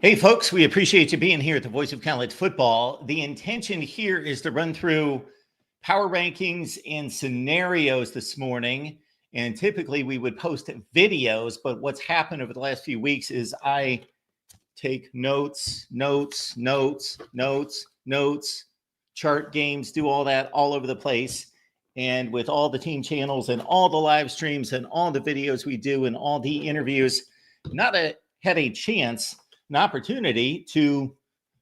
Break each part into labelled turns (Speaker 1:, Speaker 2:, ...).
Speaker 1: Hey, folks, we appreciate you being here at the Voice of College Football. The intention here is to run through power rankings and scenarios this morning. And typically we would post videos, but what's happened over the last few weeks is I take notes, chart games, do all that all over the place. And with all the team channels and all the live streams and all the videos we do and all the interviews, had a chance, an opportunity to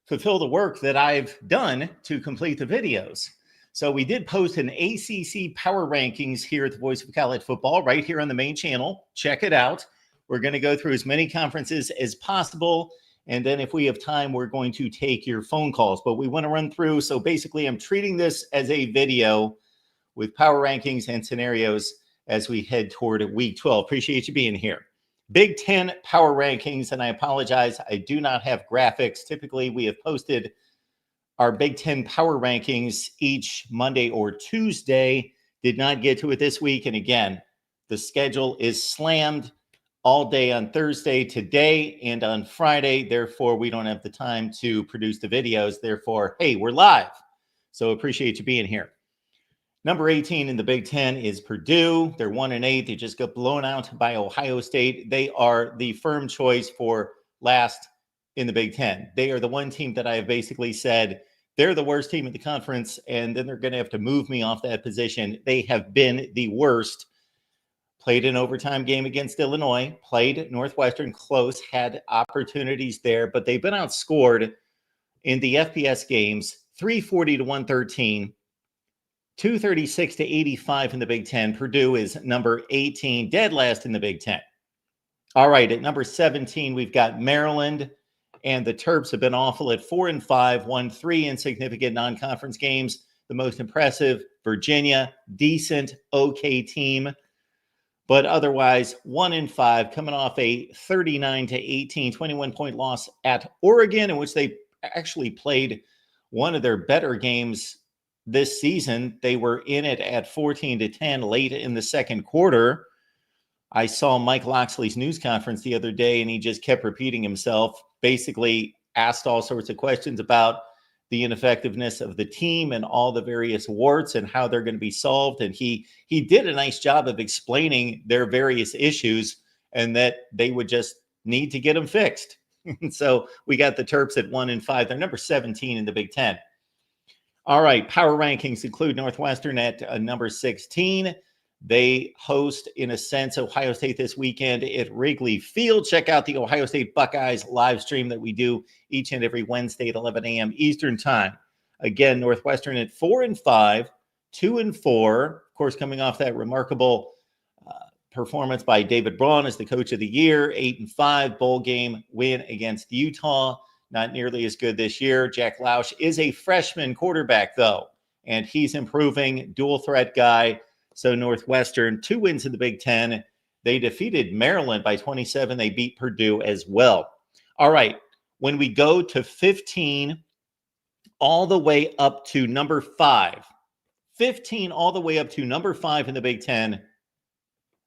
Speaker 1: fulfill the work that I've done to complete the videos. So we did post an ACC power rankings here at the Voice of College Football right here on the main channel. Check it out. We're going to go through as many conferences as possible. And then if we have time, we're going to take your phone calls. But we want to run through. So basically, I'm treating this as a video with power rankings and scenarios as we head toward week 12. Appreciate you being here. Big Ten power rankings, and I apologize, I do not have graphics. Typically, we have posted our Big Ten power rankings each Monday or Tuesday. Did not get to it this week. And again, the schedule is slammed all day on Thursday, today, and on Friday. Therefore, we don't have the time to produce the videos. Therefore, hey, we're live. So appreciate you being here. Number 18 in the Big Ten is Purdue. They're 1-8. They just got blown out by Ohio State. They are the firm choice for last in the Big Ten. They are the one team that I have basically said they're the worst team in the conference, and then they're going to have to move me off that position. They have been the worst. Played an overtime game against Illinois, played Northwestern close, had opportunities there, but they've been outscored in the FBS games 340 to 113. 236 to 85 in the Big Ten. Purdue is number 18, dead last in the Big Ten. All right, at number 17, we've got Maryland, and the Terps have been awful at 4-5, won 3 insignificant non-conference games. The most impressive, Virginia, decent, okay team, but otherwise 1-5, coming off a 39 to 18, 21-point loss at Oregon, in which they actually played one of their better games this season. They were in it at 14 to 10 late in the second quarter. I saw Mike Loxley's news conference the other day, and he just kept repeating himself, basically asked all sorts of questions about the ineffectiveness of the team and all the various warts and how they're going to be solved. And he did a nice job of explaining their various issues and that they would just need to get them fixed. So we got the Terps at 1-5. They're number 17 in the Big Ten. All right, power rankings include Northwestern at number 16. They host, in a sense, Ohio State this weekend at Wrigley Field. Check out the Ohio State Buckeyes live stream that we do each and every Wednesday at 11 a.m. Eastern Time. Again, Northwestern at 4-5, 2-4. Of course, coming off that remarkable performance by David Braun as the coach of the year, 8-5 bowl game win against Utah. Not nearly as good this year. Jack Lausch is a freshman quarterback, though, and he's improving, dual threat guy. So Northwestern, 2 wins in the Big Ten. They defeated Maryland by 27. They beat Purdue as well. All right, when we go to 15 all the way up to number 5, 15 all the way up to number 5 in the Big Ten,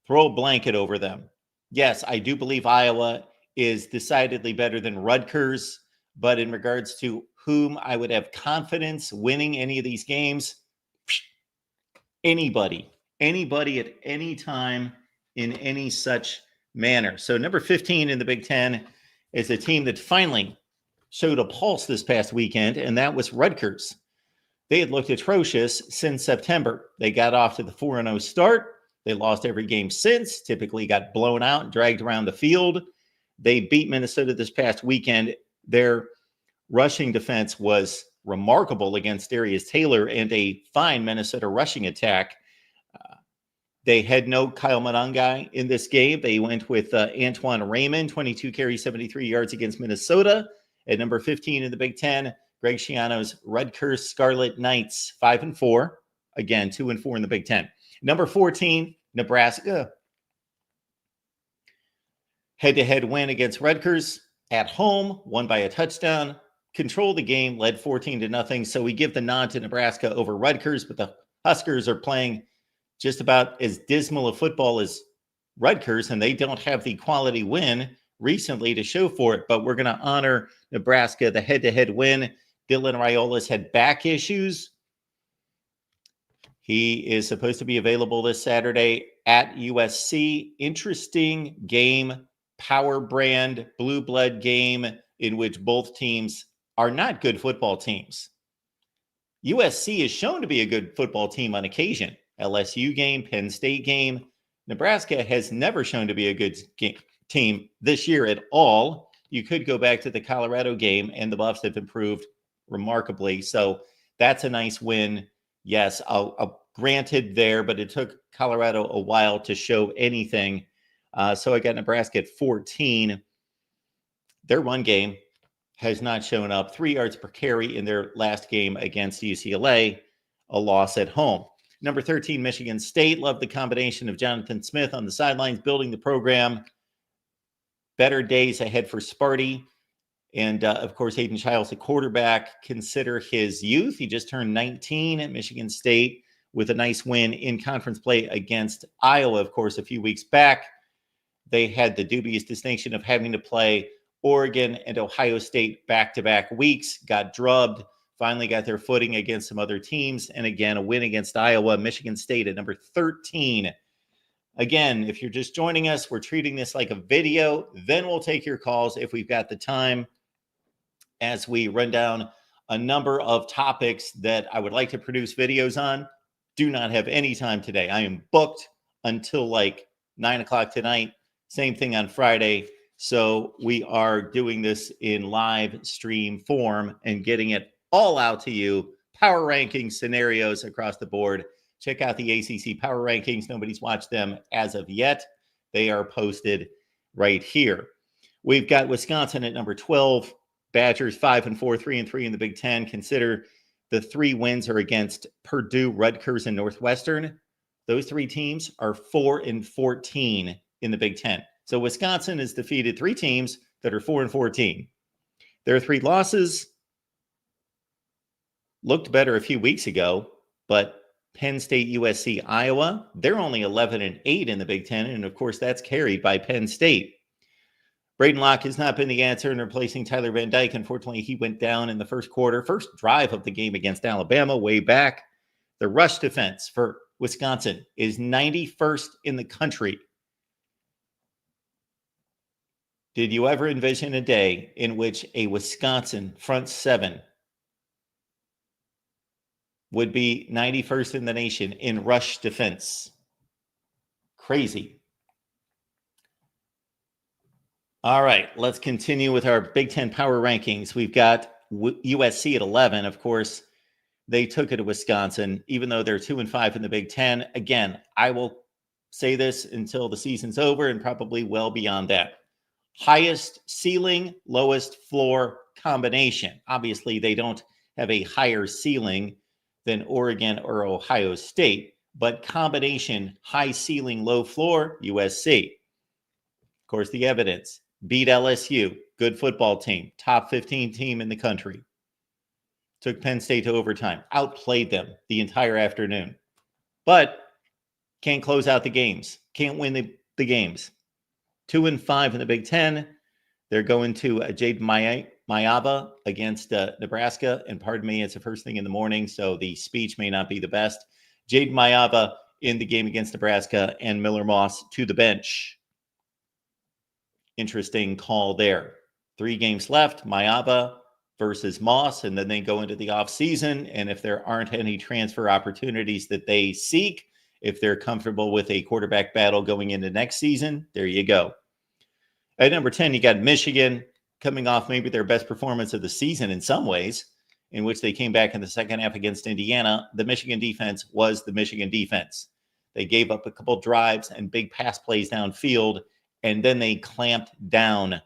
Speaker 1: throw a blanket over them. Yes, I do believe Iowa is decidedly better than Rutgers. But in regards to whom I would have confidence winning any of these games, anybody at any time in any such manner. So number 15 in the Big Ten is a team that finally showed a pulse this past weekend, and that was Rutgers. They had looked atrocious since September. They got off to the 4-0 start. They lost every game since, typically got blown out and dragged around the field. They beat Minnesota this past weekend. Their rushing defense was remarkable against Darius Taylor and a fine Minnesota rushing attack. They had no Kyle Monangai in this game. They went with Antoine Raymond, 22 carries, 73 yards against Minnesota. At number 15 in the Big Ten, Greg Schiano's Rutgers Scarlet Knights, 5-4. Again, 2-4 in the Big Ten. Number 14, Nebraska. Head-to-head win against Rutgers at home, won by a touchdown, controlled the game, led 14-0. So we give the nod to Nebraska over Rutgers, but the Huskers are playing just about as dismal a football as Rutgers, and they don't have the quality win recently to show for it, but we're going to honor Nebraska, the head-to-head win. Dylan Raiolas had back issues. He is supposed to be available this Saturday at USC. Interesting game, power brand, blue blood game in which both teams are not good football teams. USC is shown to be a good football team on occasion. LSU game, Penn State game. Nebraska has never shown to be a good team this year at all. You could go back to the Colorado game, and the Buffs have improved remarkably. So that's a nice win. Yes, I'll granted there, but it took Colorado a while to show anything. So I got Nebraska at 14. Their run game has not shown up. 3 yards per carry in their last game against UCLA, a loss at home. Number 13, Michigan State. Love the combination of Jonathan Smith on the sidelines, building the program. Better days ahead for Sparty. And, of course, Hayden Childs, the quarterback. Consider his youth. He just turned 19 at Michigan State with a nice win in conference play against Iowa, of course, a few weeks back. They had the dubious distinction of having to play Oregon and Ohio State back-to-back weeks, got drubbed, finally got their footing against some other teams, and again, a win against Iowa. Michigan State at number 13. Again, if you're just joining us, we're treating this like a video. Then we'll take your calls if we've got the time as we run down a number of topics that I would like to produce videos on. Do not have any time today. I am booked until like 9 o'clock tonight. Same thing on Friday. So we are doing this in live stream form and getting it all out to you. Power ranking scenarios across the board. Check out the ACC power rankings. Nobody's watched them as of yet. They are posted right here. We've got Wisconsin at number 12. Badgers 5-4, 3-3 in the Big Ten. Consider the 3 wins are against Purdue, Rutgers, and Northwestern. Those 3 teams are 4-14 in the Big Ten. So Wisconsin has defeated 3 teams that are 4-14. Their 3 losses looked better a few weeks ago, but Penn State, USC, Iowa, they're only 11-8 in the Big Ten, and of course that's carried by Penn State. Braden Locke has not been the answer in replacing Tyler Van Dyke. Unfortunately, he went down in the first quarter, first drive of the game against Alabama way back. The rush defense for Wisconsin is 91st in the country. Did you ever envision a day in which a Wisconsin front 7 would be 91st in the nation in rush defense? Crazy. All right, let's continue with our Big Ten power rankings. We've got USC at 11. Of course, they took it to Wisconsin, even though they're 2-5 in the Big Ten. Again, I will say this until the season's over and probably well beyond that. Highest ceiling, lowest floor combination. Obviously, they don't have a higher ceiling than Oregon or Ohio State, but combination, high ceiling, low floor, USC. Of course, the evidence. Beat LSU, good football team, top 15 team in the country. Took Penn State to overtime, outplayed them the entire afternoon, but can't close out the games, can't win the games. 2-5 in the Big Ten. They're going to Jade Mayava against Nebraska, and pardon me, it's the first thing in the morning, so the speech may not be the best. Jade Mayava in the game against Nebraska, and Miller Moss to the bench. Interesting call there. 3 games left, Mayava versus Moss, and then they go into the offseason, and if there aren't any transfer opportunities that they seek, if they're comfortable with a quarterback battle going into next season, there you go. At number 10, you got Michigan coming off maybe their best performance of the season in some ways, in which they came back in the second half against Indiana. The Michigan defense was the Michigan defense. They gave up a couple drives and big pass plays downfield, and then they clamped down.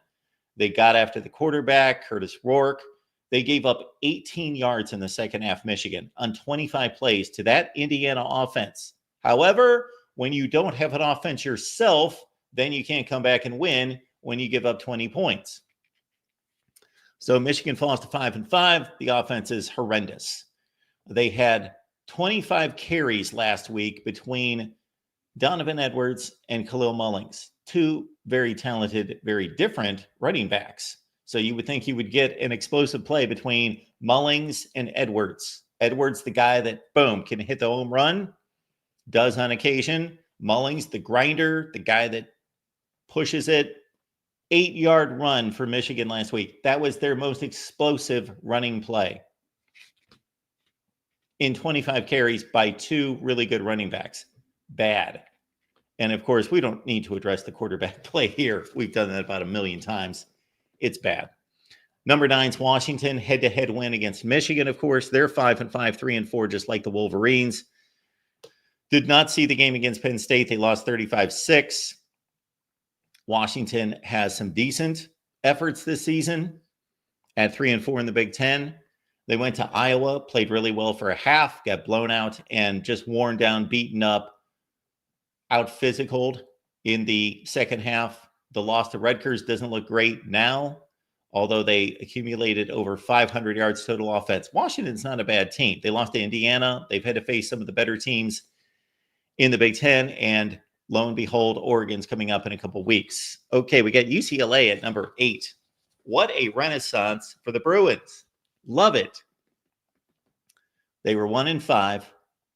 Speaker 1: They got after the quarterback, Curtis Rourke. They gave up 18 yards in the second half, Michigan, on 25 plays to that Indiana offense. However, when you don't have an offense yourself, then you can't come back and win when you give up 20 points. So Michigan falls to 5-5. The offense is horrendous. They had 25 carries last week between Donovan Edwards and Khalil Mullings. two very talented, very different running backs. So you would think you would get an explosive play between Mullings and Edwards. Edwards, the guy that, boom, can hit the home run, does on occasion. Mullings, the grinder, the guy that pushes it. 8-yard run for Michigan last week. That was their most explosive running play in 25 carries by two really good running backs. Bad. And of course, we don't need to address the quarterback play here. We've done that about 1 million times. It's bad. Number 9's Washington, head-to-head win against Michigan, of course. They're 5-5, 3-4, just like the Wolverines. Did not see the game against Penn State. They lost 35-6. Washington has some decent efforts this season at 3-4 in the Big Ten. They went to Iowa, played really well for a half, got blown out, and just worn down, beaten up, out-physicaled in the second half. The loss to Rutgers doesn't look great now, although they accumulated over 500 yards total offense. Washington's not a bad team. They lost to Indiana. They've had to face some of the better teams in the Big Ten, and lo and behold, Oregon's coming up in a couple weeks. Okay, we got UCLA at number 8. What a renaissance for the Bruins. Love it. They were 1-5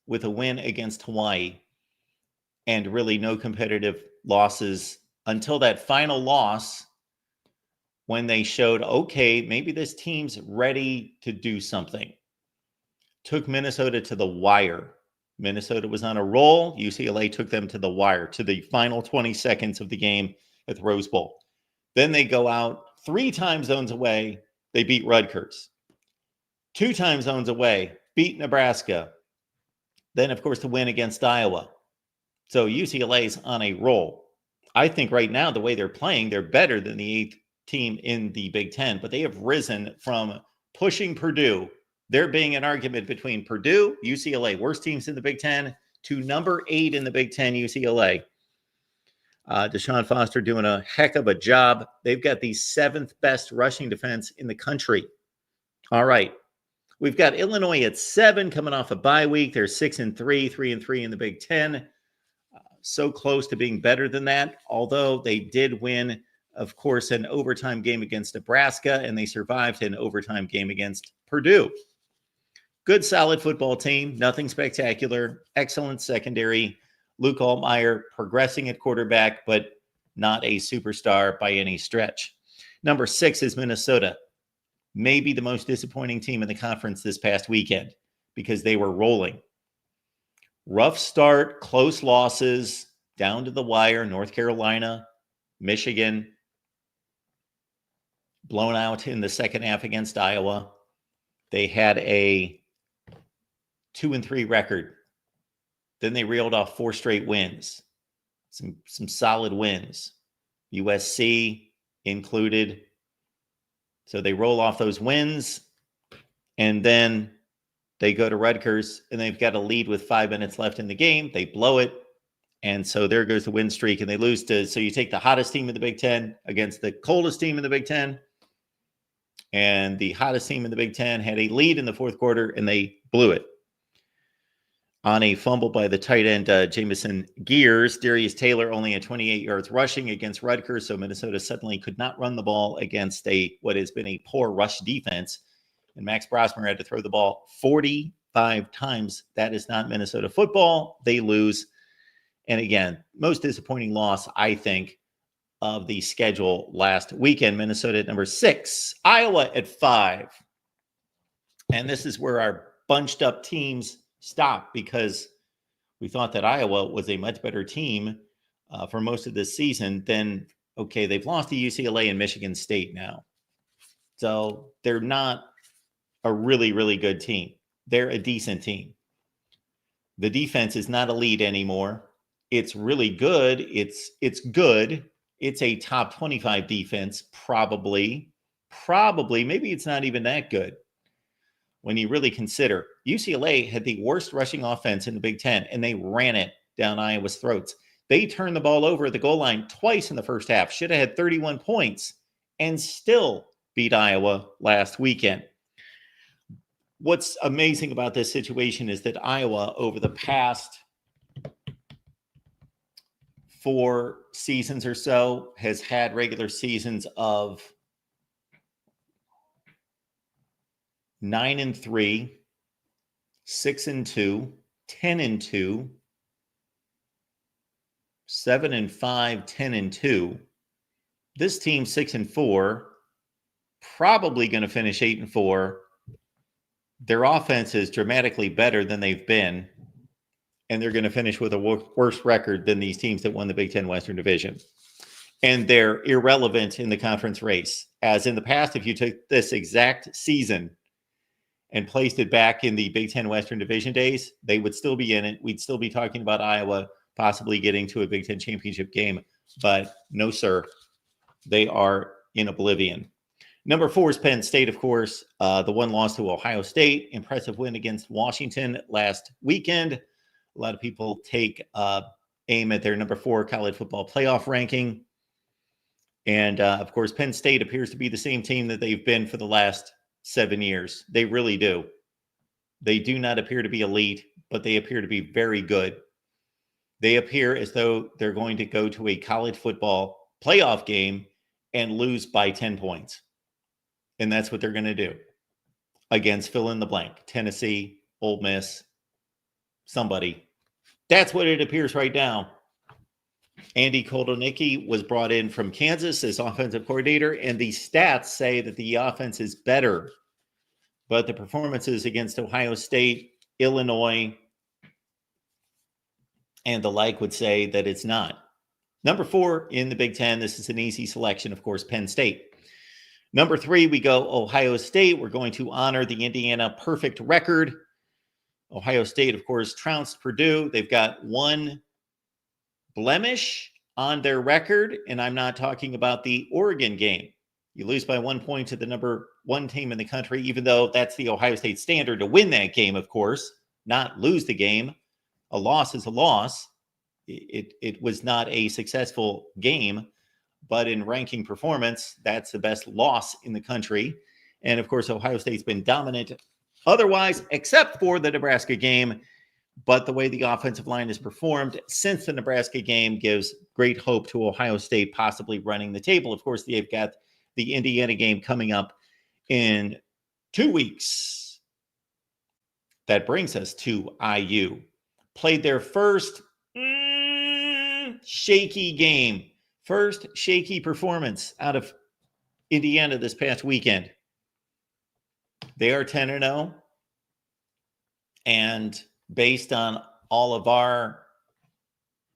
Speaker 1: with a win against Hawaii and really no competitive losses until that final loss when they showed, okay, maybe this team's ready to do something. Took Minnesota to the wire. Minnesota was on a roll. UCLA took them to the wire, to the final 20 seconds of the game at the Rose Bowl. Then they go out 3 time zones away. They beat Rutgers. 2 time zones away, beat Nebraska. Then, of course, the win against Iowa. So UCLA's on a roll. I think right now, the way they're playing, they're better than the 8th team in the Big Ten, but they have risen from pushing Purdue. There being an argument between Purdue, UCLA, worst teams in the Big Ten, to number 8 in the Big Ten, UCLA. Deshaun Foster doing a heck of a job. They've got the 7th best rushing defense in the country. All right. We've got Illinois at 7 coming off a bye week. They're 6-3, 3-3 in the Big Ten. So close to being better than that, although they did win, of course, an overtime game against Nebraska, and they survived an overtime game against Purdue. Good, solid football team. Nothing spectacular. Excellent secondary. Luke Altmaier progressing at quarterback, but not a superstar by any stretch. Number 6 is Minnesota. Maybe the most disappointing team in the conference this past weekend because they were rolling. Rough start, close losses, down to the wire. North Carolina, Michigan, blown out in the second half against Iowa. They had a 2-3 record. Then they reeled off 4 straight wins. Some solid wins. USC included. So they roll off those wins, and then they go to Rutgers, and they've got a lead with 5 minutes left in the game. They blow it, and so there goes the win streak, and they lose to – so you take the hottest team in the Big Ten against the coldest team in the Big Ten, and the hottest team in the Big Ten had a lead in the fourth quarter, and they blew it. On a fumble by the tight end, Jamison Gears, Darius Taylor only at 28 yards rushing against Rutgers, so Minnesota suddenly could not run the ball against what has been a poor rush defense. And Max Brosmer had to throw the ball 45 times. That is not Minnesota football. They lose. And again, most disappointing loss, I think, of the schedule last weekend. Minnesota at number 6, Iowa at 5. And this is where our bunched up teams stop, because we thought that Iowa was a much better team for most of this season. Then, okay, they've lost to UCLA and Michigan State now. So they're not a really, really good team. They're a decent team. The defense is not elite anymore. It's really good. It's good. It's a top 25 defense, probably. Maybe it's not even that good. When you really consider, UCLA had the worst rushing offense in the Big Ten, and they ran it down Iowa's throats. They turned the ball over at the goal line twice in the first half, should have had 31 points, and still beat Iowa last weekend. What's amazing about this situation is that Iowa, over the past 4 seasons or so has had regular seasons of 9-3, 6-2, 10-2, 7-5, 10-2. This team 6-4, probably going to finish 8-4. Their offense is dramatically better than they've been, and they're going to finish with a worse record than these teams that won the Big Ten Western Division. And they're irrelevant in the conference race. As in the past, if you took this exact season and placed it back in the Big Ten Western Division days, they would still be in it. We'd still be talking about Iowa possibly getting to a Big Ten championship game. But no, sir, they are in oblivion. Number 4 is Penn State, of course. The one loss to Ohio State. Impressive win against Washington last weekend. A lot of people take aim at their number 4 college football playoff ranking. And, of course, Penn State appears to be the same team that they've been for the last 7 years. They really do. They do not appear to be elite, but they appear to be very good. They appear as though they're going to go to a college football playoff game and lose by 10 points. And that's what they're going to do against fill in the blank. Tennessee, Ole Miss, somebody. That's what it appears right now. Andy Kotelnicki was brought in from Kansas as offensive coordinator, and the stats say that the offense is better. But the performances against Ohio State, Illinois, and the like would say that it's not. Number 4 in the Big Ten, this is an easy selection, of course, Penn State. Number 3, we go Ohio State. We're going to honor the Indiana perfect record. Ohio State, of course, trounced Purdue. They've got one blemish on their record, and I'm not talking about the Oregon game. You lose by 1 point to the number 1 team in the country, even though that's the Ohio State standard to win that game, of course, not lose the game. A loss is a loss. It was not a successful game, but in ranking performance, that's the best loss in the country. And of course, Ohio State's been dominant otherwise, except for the Nebraska game. But the way the offensive line has performed since the Nebraska game gives great hope to Ohio State possibly running the table. Of course, they've got the Indiana game coming up in 2 weeks. That brings us to IU. Played their first shaky game. First shaky performance out of Indiana this past weekend. They are 10-0. And based on all of our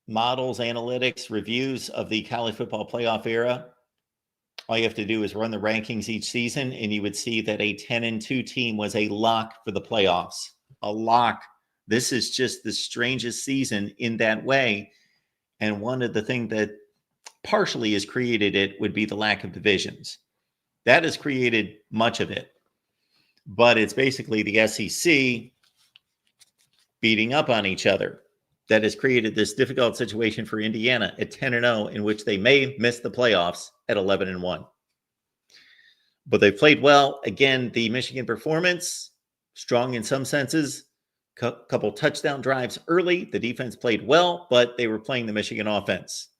Speaker 1: models, analytics, reviews of the college football playoff era, all you have to do is run the rankings each season, and you would see that a 10-2 team was a lock for the playoffs. A lock. This is just the strangest season in that way. And one of the things that partially has created it would be the lack of divisions. That has created much of it. But it's basically the SEC beating up on each other that has created this difficult situation for Indiana at 10-0, in which they may miss the playoffs at 11-1. But they played well. Again, the Michigan performance, strong in some senses. Couple touchdown drives early. The defense played well, but they were playing the Michigan offense.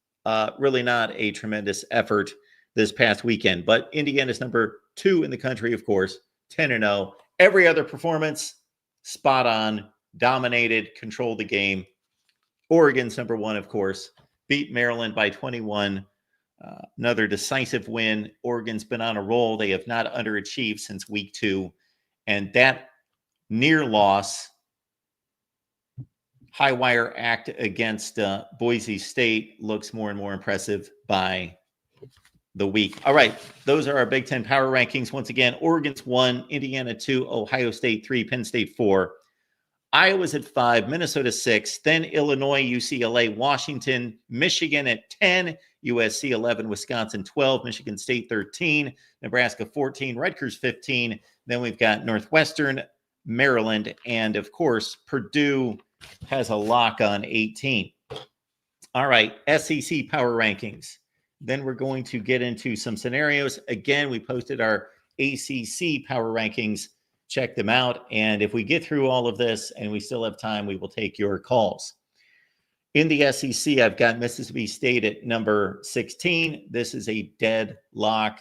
Speaker 1: Really not a tremendous effort this past weekend. But Indiana's number 2 in the country, of course, 10-0. Every other performance, spot on, dominated, controlled the game. Oregon's number 1, of course, beat Maryland by 21. Another decisive win. Oregon's been on a roll. They have not underachieved since week 2. And that near loss, high wire act against Boise State, looks more and more impressive by the week. All right, those are our Big Ten power rankings. Once again, Oregon's 1, Indiana 2, Ohio State 3, Penn State 4. Iowa's at 5, Minnesota 6, then Illinois, UCLA, Washington, Michigan at 10, USC 11, Wisconsin 12, Michigan State 13, Nebraska 14, Rutgers 15. Then we've got Northwestern, Maryland, and of course, Purdue has a lock on 18. All right, SEC power rankings. Then we're going to get into some scenarios. Again, we posted our ACC power rankings. Check them out. And if we get through all of this and we still have time, we will take your calls. In the SEC, I've got Mississippi State at number 16. This is a deadlock.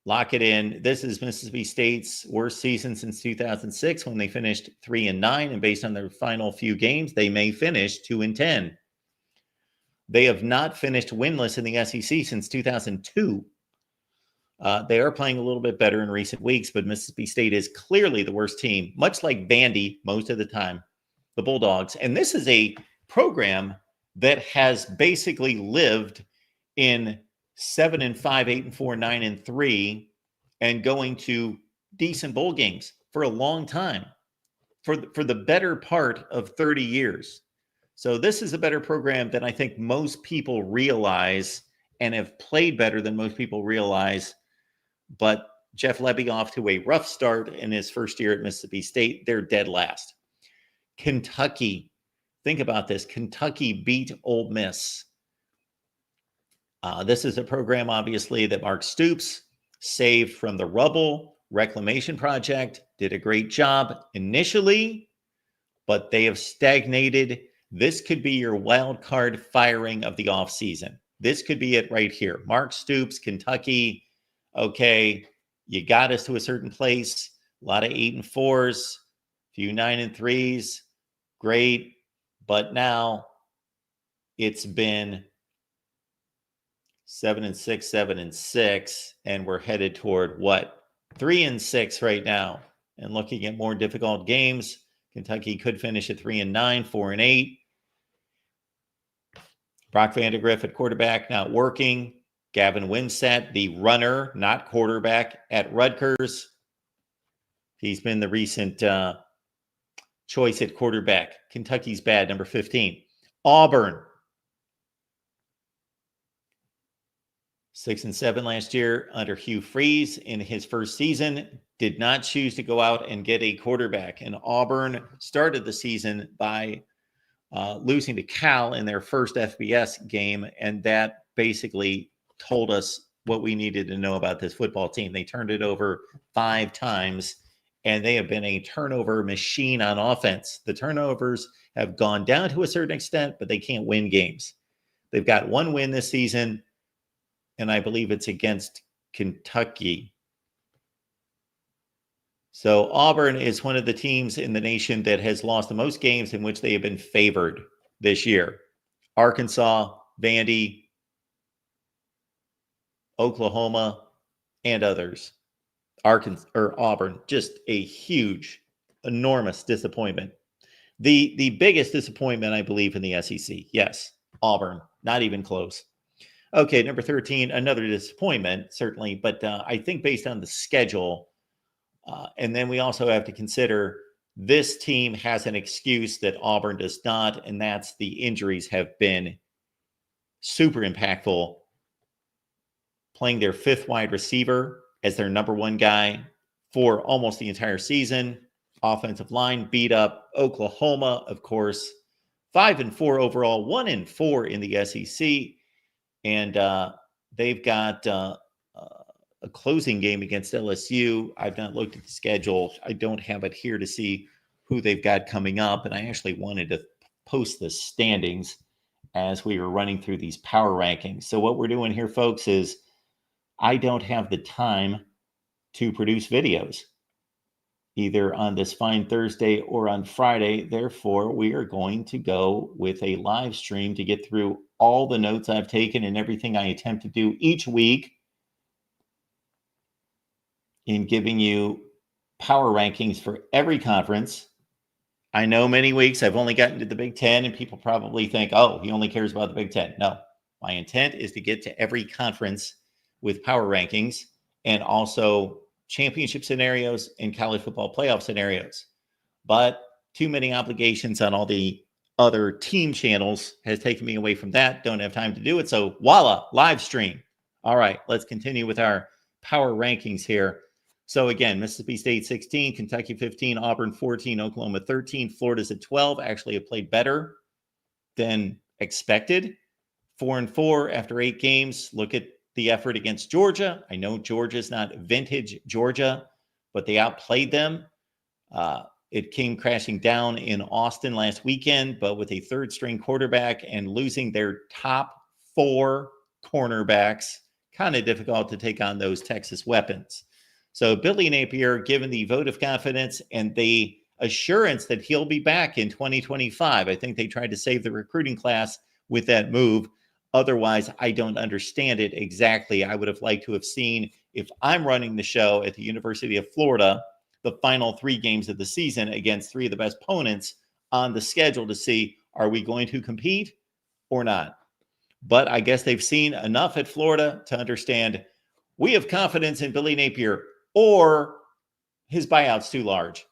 Speaker 1: Lock it in. This is Mississippi State's worst season since 2006 when they finished 3-9. And based on their final few games, they may finish 2-10. They have not finished winless in the SEC since 2002. They are playing a little bit better in recent weeks, but Mississippi State is clearly the worst team, much like Vandy most of the time, the Bulldogs. And this is a program that has basically lived in 7-5, 8-4, 9-3, and going to decent bowl games for a long time, for the better part of 30 years. So this is a better program than I think most people realize, and have played better than most people realize. But Jeff Lebby off to a rough start in his first year at Mississippi State. They're dead last. Kentucky. Think about this. Kentucky beat Ole Miss. This is a program, obviously, that Mark Stoops saved from the rubble reclamation project. Did a great job initially, but they have stagnated. This could be your wild card firing of the offseason. This could be it right here. Mark Stoops, Kentucky. Okay, you got us to a certain place. A lot of 8-4s, few 9-3s. Great. But now it's been 7-6, 7-6, and we're headed toward what? 3-6 right now. And looking at more difficult games, Kentucky could finish at 3-9, 4-8. Brock Vandegrift at quarterback, not working. Gavin Wimsatt, the runner, not quarterback, at Rutgers. He's been the recent choice at quarterback. Kentucky's bad, number 15. Auburn. 6-7 last year under Hugh Freeze in his first season. Did not choose to go out and get a quarterback. And Auburn started the season by losing to Cal in their first FBS game. And that basically told us what we needed to know about this football team. They turned it over 5 times, and they have been a turnover machine on offense. The turnovers have gone down to a certain extent, but they can't win games. They've got one win this season, and I believe it's against Kentucky. So Auburn is one of the teams in the nation that has lost the most games in which they have been favored this year. Arkansas, Vandy, Oklahoma, and others. Auburn, just a huge, enormous disappointment. The biggest disappointment, I believe, in the SEC. Yes, Auburn, not even close. Okay, number 13, another disappointment, certainly, but I think based on the schedule, and then we also have to consider this team has an excuse that Auburn does not, and that's the injuries have been super impactful. Playing their 5th wide receiver as their number 1 guy for almost the entire season. Offensive line beat up Oklahoma, of course. 5-4 overall, 1-4 in the SEC. And they've got a closing game against LSU. I've not looked at the schedule. I don't have it here to see who they've got coming up. And I actually wanted to post the standings as we were running through these power rankings. So what we're doing here, folks, is I don't have the time to produce videos either on this fine Thursday or on Friday. Therefore, we are going to go with a live stream to get through all the notes I've taken and everything I attempt to do each week in giving you power rankings for every conference. I know many weeks I've only gotten to the Big Ten, and people probably think, oh, he only cares about the Big Ten. No, my intent is to get to every conference with power rankings and also championship scenarios and college football playoff scenarios. But too many obligations on all the other team channels has taken me away from that. Don't have time to do it. So voila, live stream. All right, let's continue with our power rankings here. So again, Mississippi State 16, Kentucky 15, Auburn 14, Oklahoma 13, Florida's at 12. Actually have played better than expected. 4-4 after 8 games. Look at the effort against Georgia. I know Georgia's not vintage Georgia, but they outplayed them. It came crashing down in Austin last weekend, but with a third-string quarterback and losing their top 4 cornerbacks, kind of difficult to take on those Texas weapons. So Billy Napier, given the vote of confidence and the assurance that he'll be back in 2025, I think they tried to save the recruiting class with that move. Otherwise, I don't understand it exactly. I would have liked to have seen, if I'm running the show at the University of Florida, the final 3 games of the season against 3 of the best opponents on the schedule to see, are we going to compete or not? But I guess they've seen enough at Florida to understand we have confidence in Billy Napier, or his buyout's too large.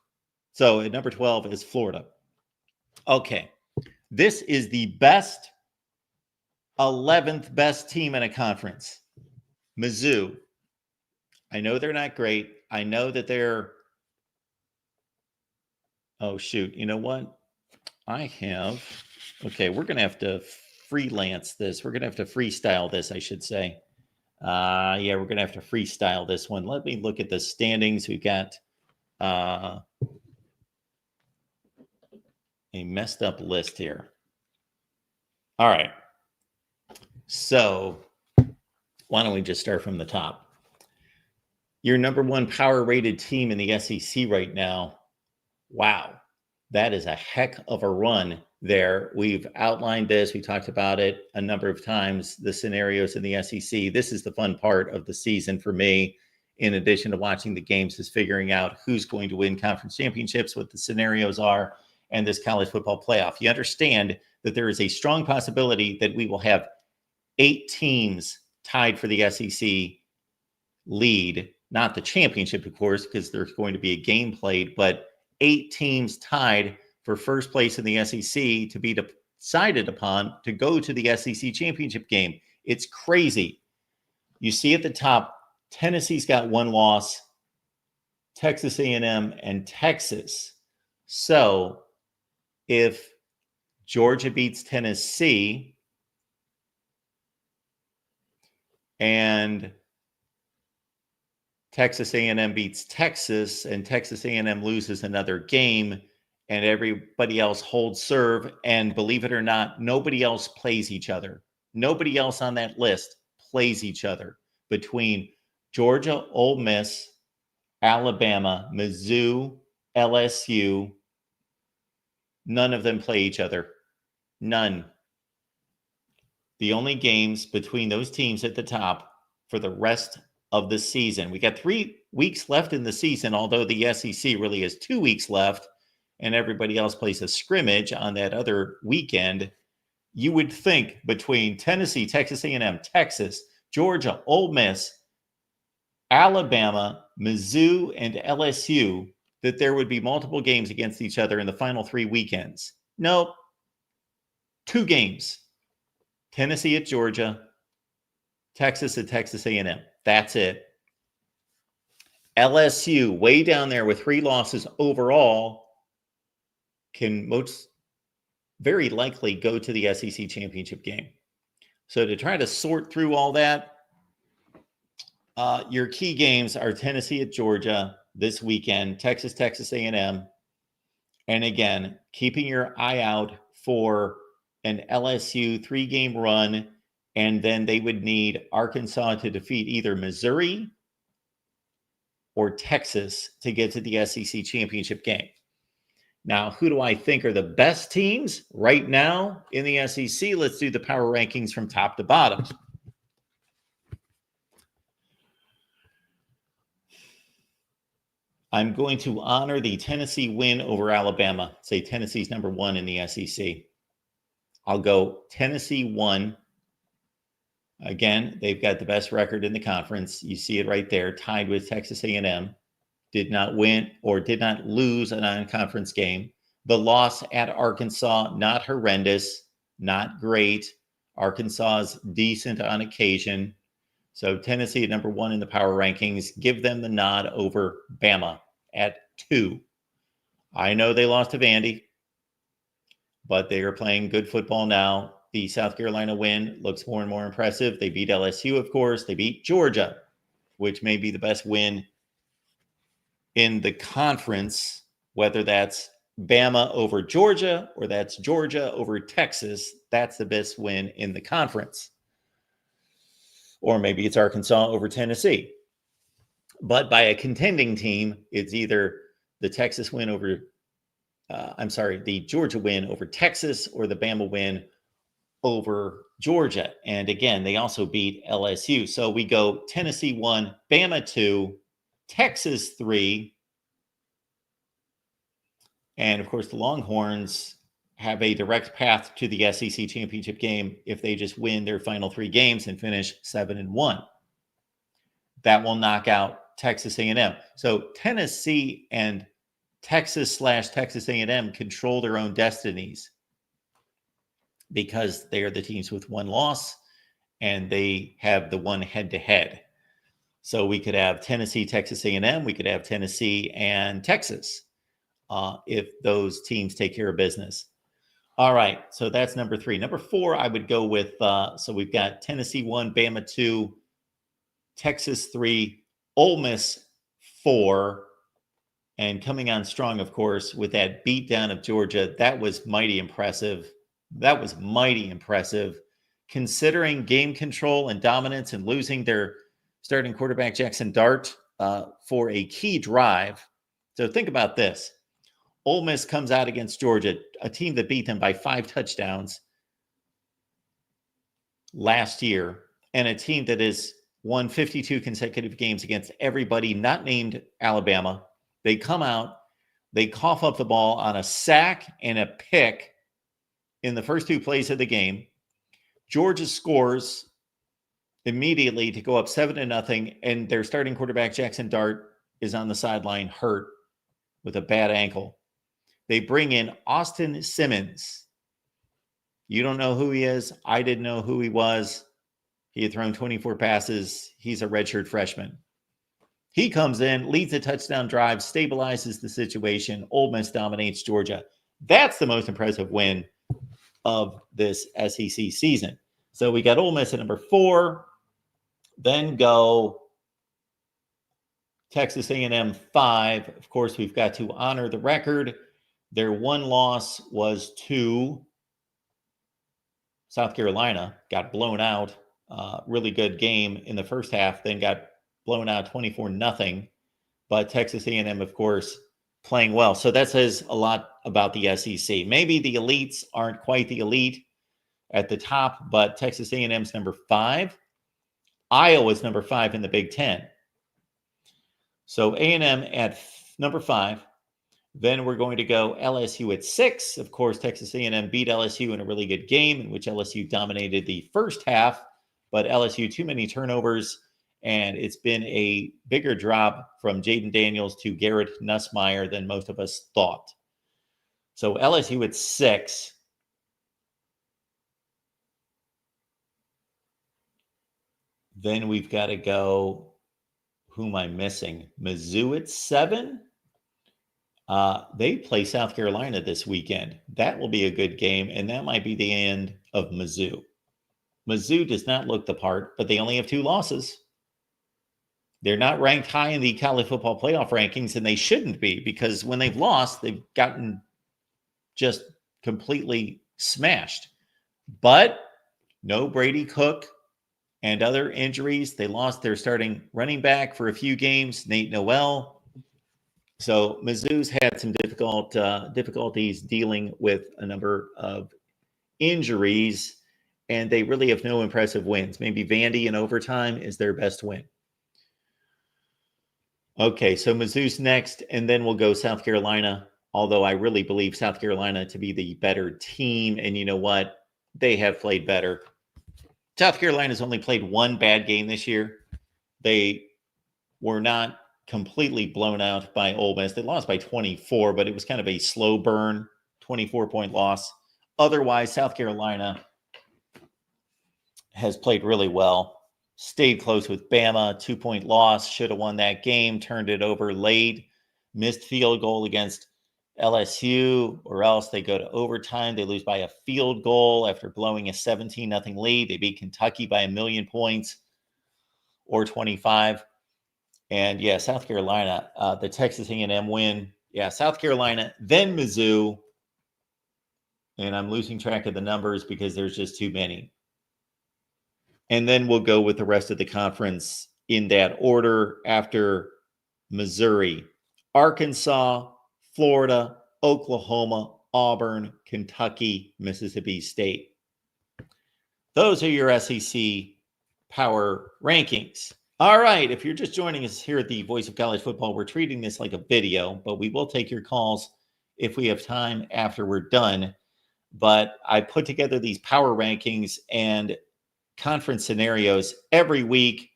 Speaker 1: So at number 12 is Florida. Okay. This is the best 11th best team in a conference. Mizzou. I know they're not great. I know that they're, oh shoot, you know what? Okay, we're going to have to freelance this. We're going to have to freestyle this, I should say. Yeah, we're going to have to freestyle this one. Let me look at the standings. We've got a messed up list here. All right. So why don't we just start from the top? Your number 1 power rated team in the SEC right now. Wow. That is a heck of a run there. We've outlined this. We talked about it a number of times, the scenarios in the SEC. This is the fun part of the season for me, in addition to watching the games, is figuring out who's going to win conference championships, what the scenarios are, and this college football playoff. You understand that there is a strong possibility that we will have 8 teams tied for the SEC lead, not the championship, of course, because there's going to be a game played, but 8 teams tied for first place in the SEC to be decided upon to go to the SEC championship game. It's crazy. You see at the top, Tennessee's got 1 loss, Texas A&M and Texas. So if Georgia beats Tennessee and Texas A&M beats Texas and Texas A&M loses another game and everybody else holds serve, and believe it or not, nobody else plays each other. Nobody else on that list plays each other between Georgia, Ole Miss, Alabama, Mizzou, LSU. None of them play each other. None. The only games between those teams at the top for the rest of the season. We got 3 weeks left in the season, although the SEC really has 2 weeks left and everybody else plays a scrimmage on that other weekend. You would think between Tennessee, Texas A&M, Texas, Georgia, Ole Miss, Alabama, Mizzou, and LSU that there would be multiple games against each other in the final 3 weekends. Nope. 2 games. Tennessee at Georgia, Texas at Texas A&M. That's it. LSU, way down there with 3 losses overall, can most very likely go to the SEC championship game. So to try to sort through all that, your key games are Tennessee at Georgia this weekend, Texas A&M, and again, keeping your eye out for an LSU 3-game run, and then they would need Arkansas to defeat either Missouri or Texas to get to the SEC championship game. Now, who do I think are the best teams right now in the SEC? Let's do the power rankings from top to bottom. I'm going to honor the Tennessee win over Alabama. Say Tennessee's number 1 in the SEC. I'll go Tennessee 1. Again, they've got the best record in the conference. You see it right there, tied with Texas A&M. Did not win or did not lose a non-conference game. The loss at Arkansas, not horrendous, not great. Arkansas is decent on occasion. So Tennessee at number 1 in the power rankings. Give them the nod over Bama at 2. I know they lost to Vandy, but they are playing good football now. The South Carolina win looks more and more impressive. They beat LSU, of course. They beat Georgia, which may be the best win in the conference. whether that's Bama over Georgia or that's Georgia over Texas. That's the best win in the conference. Or maybe it's Arkansas over Tennessee. But by a contending team, it's either the Texas win over, the Georgia win over Texas or the Bama win over Georgia. And again, they also beat LSU. So we go Tennessee 1, Bama 2, Texas 3. And of course, the Longhorns have a direct path to the SEC championship game if they just win their final 3 games and finish 7-1. That will knock out Texas A&M. So Tennessee and Texas/Texas A&M control their own destinies because they are the teams with 1 loss and they have the one head-to-head. So we could have Tennessee, Texas A&M. We could have Tennessee and Texas if those teams take care of business. All right, so that's number 3. Number 4, I would go with, so we've got Tennessee 1, Bama 2, Texas 3, Ole Miss 4, and coming on strong, of course, with that beatdown of Georgia. That was mighty impressive. Considering game control and dominance and losing their starting quarterback, Jackson Dart, for a key drive. So think about this. Ole Miss comes out against Georgia, a team that beat them by 5 touchdowns last year, and a team that has won 52 consecutive games against everybody not named Alabama. They come out, they cough up the ball on a sack and a pick in the first 2 plays of the game. Georgia scores immediately to go up 7-0, and their starting quarterback, Jackson Dart, is on the sideline hurt with a bad ankle. They bring in Austin Simmons. You don't know who he is. I didn't know who he was. He had thrown 24 passes. He's a redshirt freshman. He comes in, leads a touchdown drive, stabilizes the situation. Ole Miss dominates Georgia. That's the most impressive win of this SEC season. So we got Ole Miss at number 4. Then go Texas A&M 5. Of course, we've got to honor the record. Their one loss was to South Carolina. Got blown out. Really good game in the first half. Then got blown out 24-0. But Texas A&M, of course, playing well. So that says a lot about the SEC. Maybe the elites aren't quite the elite at the top, but Texas A&M's number 5. Iowa's number 5 in the Big Ten. So A&M at number 5. Then we're going to go LSU at 6. Of course, Texas A&M beat LSU in a really good game in which LSU dominated the first half, but LSU too many turnovers, and it's been a bigger drop from Jaden Daniels to Garrett Nussmeier than most of us thought. So LSU at 6. Then we've got to go, who am I missing? Mizzou at 7. They play South Carolina this weekend. That will be a good game, and that might be the end of Mizzou. Mizzou does not look the part, but they only have 2 losses. They're not ranked high in the college football playoff rankings, and they shouldn't be, because when they've lost, they've gotten just completely smashed. But no Brady Cook and other injuries. They lost their starting running back for a few games, Nate Noel. So Mizzou's had some difficulties dealing with a number of injuries, and they really have no impressive wins. Maybe Vandy in overtime is their best win. Okay, so Mizzou's next, and then we'll go South Carolina, although I really believe South Carolina to be the better team, and you know what? They have played better. South Carolina's only played 1 bad game this year. They were not completely blown out by Ole Miss. They lost by 24, but it was kind of a slow burn, 24-point loss. Otherwise, South Carolina has played really well. Stayed close with Bama, 2-point loss, should have won that game, turned it over late, missed field goal against LSU, or else they go to overtime. They lose by a field goal after blowing a 17-0 lead. They beat Kentucky by 1,000,000 points or 25. And yeah, South Carolina, the Texas A&M win Yeah, South Carolina, then Mizzou. And I'm losing track of the numbers because there's just too many. And then we'll go with the rest of the conference in that order after Missouri, Arkansas, Florida, Oklahoma, Auburn, Kentucky, Mississippi State. Those are your SEC power rankings. All right, if you're just joining us here at the Voice of College Football, we're treating this like a video, but we will take your calls if we have time after we're done. But I put together these power rankings and conference scenarios every week,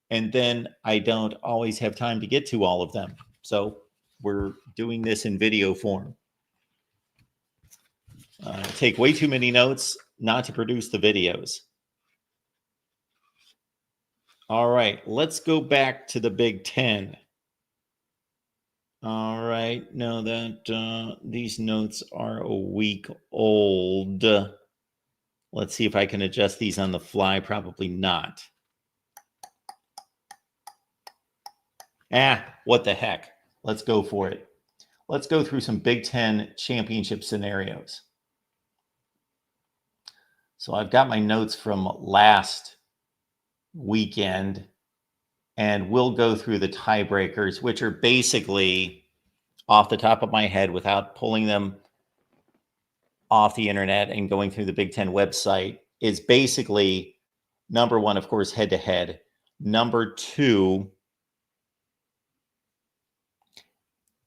Speaker 1: and then I don't always have time to get to all of them. So we're doing this in video form. Take way too many notes not to produce the videos. All right, let's go back to the Big Ten. All right, no, that these notes are a week old. Let's see if I can adjust these on the fly. Probably not. What the heck? Let's go for it. Let's go through some Big Ten championship scenarios. So I've got my notes from last weekend, and we'll go through the tiebreakers, which are basically, off the top of my head, without pulling them off the internet and going through the Big Ten website, is basically number one, of course, head-to-head. Number two,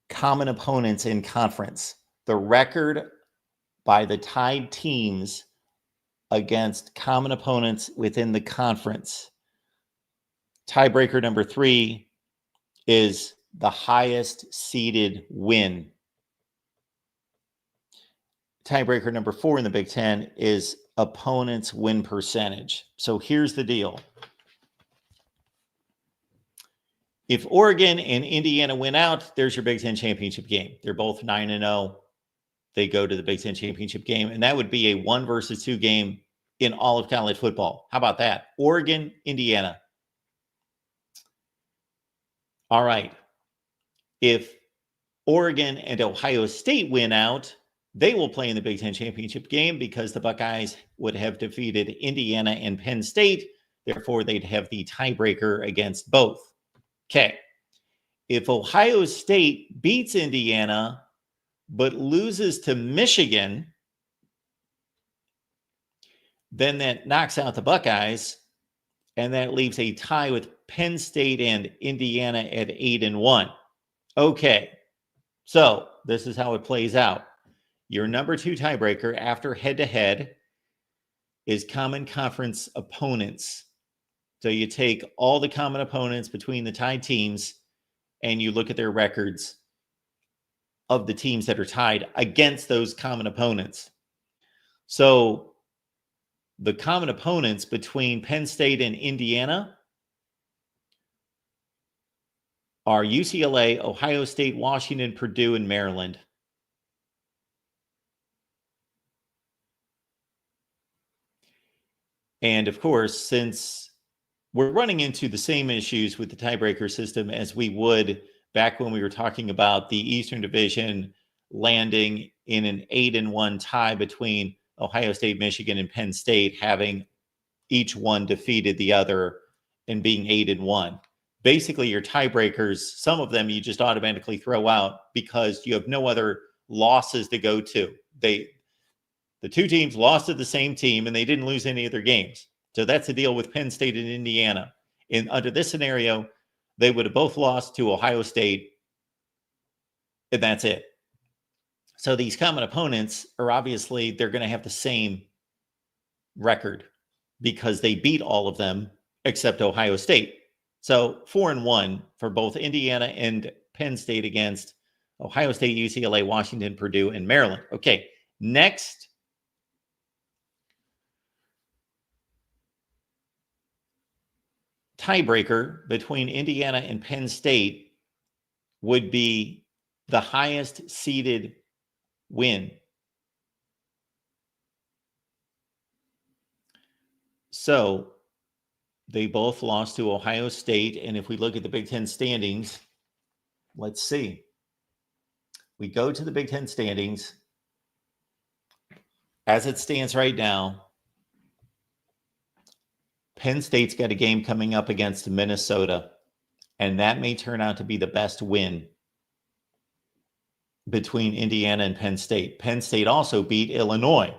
Speaker 1: common opponents in conference. The record by the tied teams against common opponents within the conference. Tiebreaker number three is the highest seeded win. Tiebreaker number four in the Big Ten is opponents' win percentage. So here's the deal. If Oregon and Indiana win out, there's your Big Ten championship game. They're both 9-0. They go to the Big Ten championship game, and that would be a 1 versus 2 game in all of college football. How about that? Oregon, Indiana. All right. If Oregon and Ohio State win out, they will play in the Big Ten championship game because the Buckeyes would have defeated Indiana and Penn State. Therefore, they'd have the tiebreaker against both. Okay. If Ohio State beats Indiana but loses to Michigan, then that knocks out the Buckeyes, and that leaves a tie with Penn State and Indiana at 8-1. Okay, so this is how it plays out. Your number two tiebreaker after head-to-head is common conference opponents. So you take all the common opponents between the tied teams, and you look at their records of the teams that are tied against those common opponents. So the common opponents between Penn State and Indiana are UCLA, Ohio State, Washington, Purdue, and Maryland. And of course, since we're running into the same issues with the tiebreaker system as we would back when we were talking about the Eastern Division landing in an 8-1 tie between Ohio State, Michigan, and Penn State, having each one defeated the other and being 8-1. Basically, your tiebreakers, some of them you just automatically throw out because you have no other losses to go to. The two teams lost to the same team, and they didn't lose any of their games. So that's the deal with Penn State and Indiana. Under this scenario, they would have both lost to Ohio State, and that's it. So these common opponents are obviously, they're going to have the same record because they beat all of them except Ohio State. So 4-1 for both Indiana and Penn State against Ohio State, UCLA, Washington, Purdue, and Maryland. Okay, next. Tiebreaker between Indiana and Penn State would be the highest seeded win. So they both lost to Ohio State. And if we look at the Big Ten standings, let's see. we go to the Big Ten standings. As it stands right now, Penn State's got a game coming up against Minnesota, and that may turn out to be the best win between Indiana and Penn State. Penn State also beat Illinois.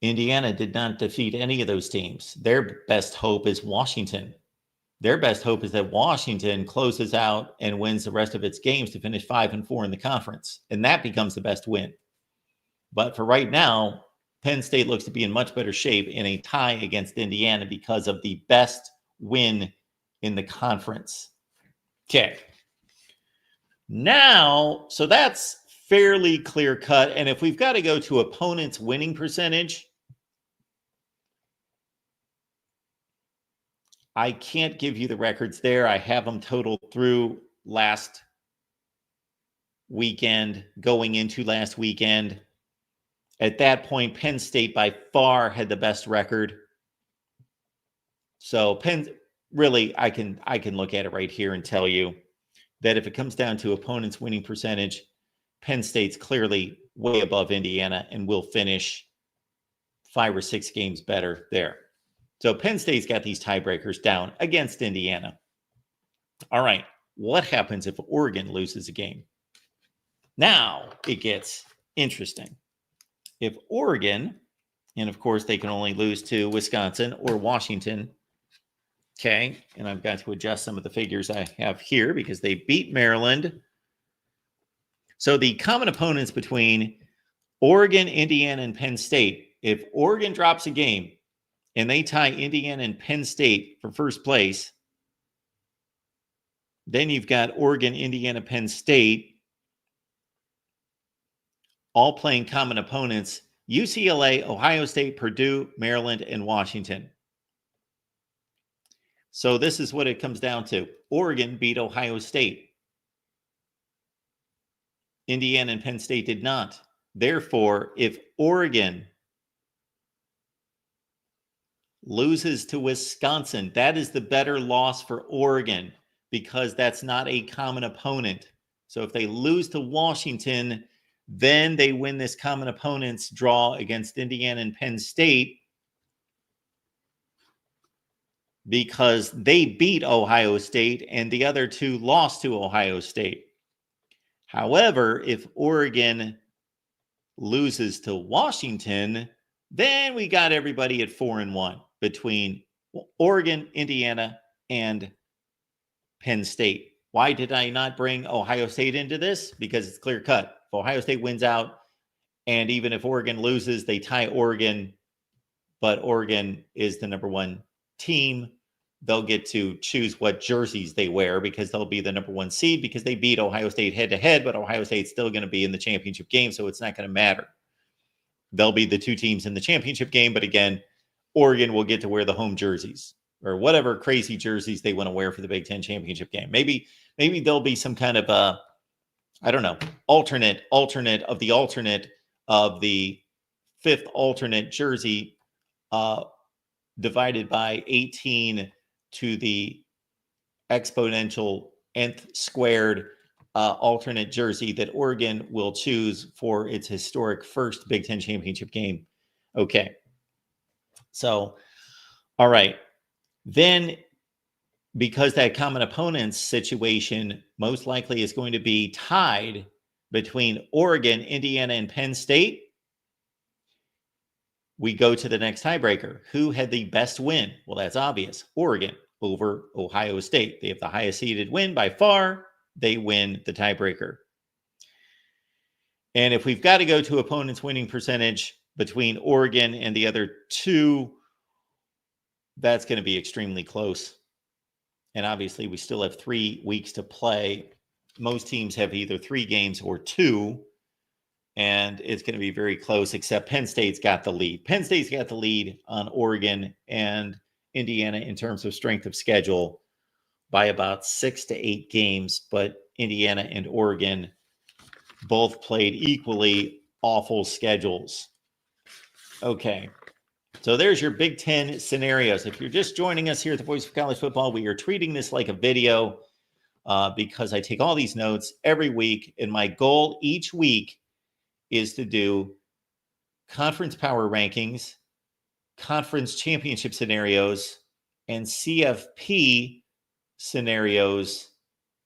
Speaker 1: Indiana did not defeat any of those teams. Their best hope is Washington. Their best hope is that Washington closes out and wins the rest of its games to finish 5-4 in the conference, and that becomes the best win. But for right now, Penn State looks to be in much better shape in a tie against Indiana because of the best win in the conference. Okay. Now, so that's fairly clear cut. And if we've got to go to opponent's winning percentage, I can't give you the records there. I have them totaled through last weekend, going into last weekend. At that point, Penn State by far had the best record. So really, I can look at it right here and tell you that if it comes down to opponent's winning percentage, Penn State's clearly way above Indiana and will finish 5 or 6 games better there. So Penn State's got these tiebreakers down against Indiana. All right, what happens if Oregon loses a game? Now it gets interesting. If Oregon, and of course they can only lose to Wisconsin or Washington, okay, and I've got to adjust some of the figures I have here because they beat Maryland. So the common opponents between Oregon, Indiana, and Penn State, if Oregon drops a game and they tie Indiana and Penn State for first place, then you've got Oregon, Indiana, Penn State all playing common opponents: UCLA, Ohio State, Purdue, Maryland, and Washington. So this is what it comes down to. Oregon beat Ohio State. Indiana and Penn State did not. Therefore, if Oregon loses to Wisconsin, that is the better loss for Oregon because that's not a common opponent. So if they lose to Washington, then they win this common opponents draw against Indiana and Penn State because they beat Ohio State and the other two lost to Ohio State. However, if Oregon loses to Washington, then we got everybody at 4-1 between Oregon, Indiana, and Penn State. Why did I not bring Ohio State into this? Because it's clear cut. If Ohio State wins out, and even if Oregon loses, they tie Oregon, but Oregon is the number 1 team. They'll get to choose what jerseys they wear because they'll be the number 1 seed because they beat Ohio State head-to-head, but Ohio State's still going to be in the championship game, so it's not going to matter. They'll be the 2 teams in the championship game, but again, Oregon will get to wear the home jerseys or whatever crazy jerseys they want to wear for the Big Ten championship game. Maybe there'll be some kind of I don't know, alternate of the alternate of the 5th alternate jersey divided by 18 to the exponential nth squared alternate jersey that Oregon will choose for its historic first Big Ten championship game. Okay. So, all right. Then, because that common opponents situation most likely is going to be tied between Oregon, Indiana, and Penn State, we go to the next tiebreaker. Who had the best win? Well, that's obvious. Oregon over Ohio State. They have the highest seeded win by far. They win the tiebreaker. And if we've got to go to opponents' winning percentage between Oregon and the other 2, that's going to be extremely close. And obviously, we still have 3 weeks to play. Most teams have either 3 games or 2. And it's going to be very close, except Penn State's got the lead. Penn State's got the lead on Oregon and Indiana in terms of strength of schedule by about 6 to 8 games. But Indiana and Oregon both played equally awful schedules. Okay. So there's your Big Ten scenarios. If you're just joining us here at the Voice of College Football, we are treating this like a video because I take all these notes every week. And my goal each week is to do conference power rankings, conference championship scenarios, and CFP scenarios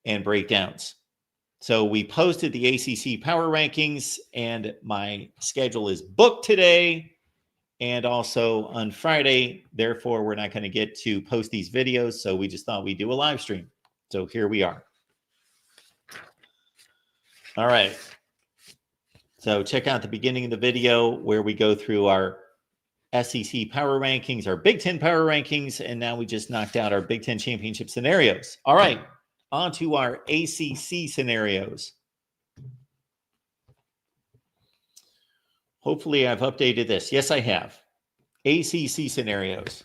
Speaker 1: and breakdowns. So we posted the ACC power rankings, and my schedule is booked today and also on Friday. Therefore, we're not going to get to post these videos. So we just thought we'd do a live stream. So here we are. All right. So check out the beginning of the video where we go through our SEC power rankings, our Big Ten power rankings, and now we just knocked out our Big Ten championship scenarios. All right, on to our ACC scenarios. Hopefully I've updated this. Yes, I have. ACC scenarios.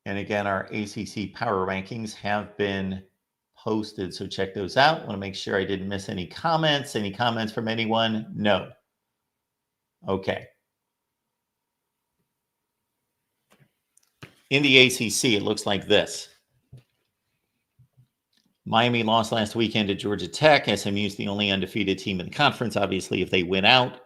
Speaker 1: And again, our ACC power rankings have been posted, so check those out. Want to make sure I didn't miss any comments. Any comments from anyone? No. Okay. In the ACC, it looks like this. Miami lost last weekend to Georgia Tech. SMU is the only undefeated team in the conference. Obviously, if they win out,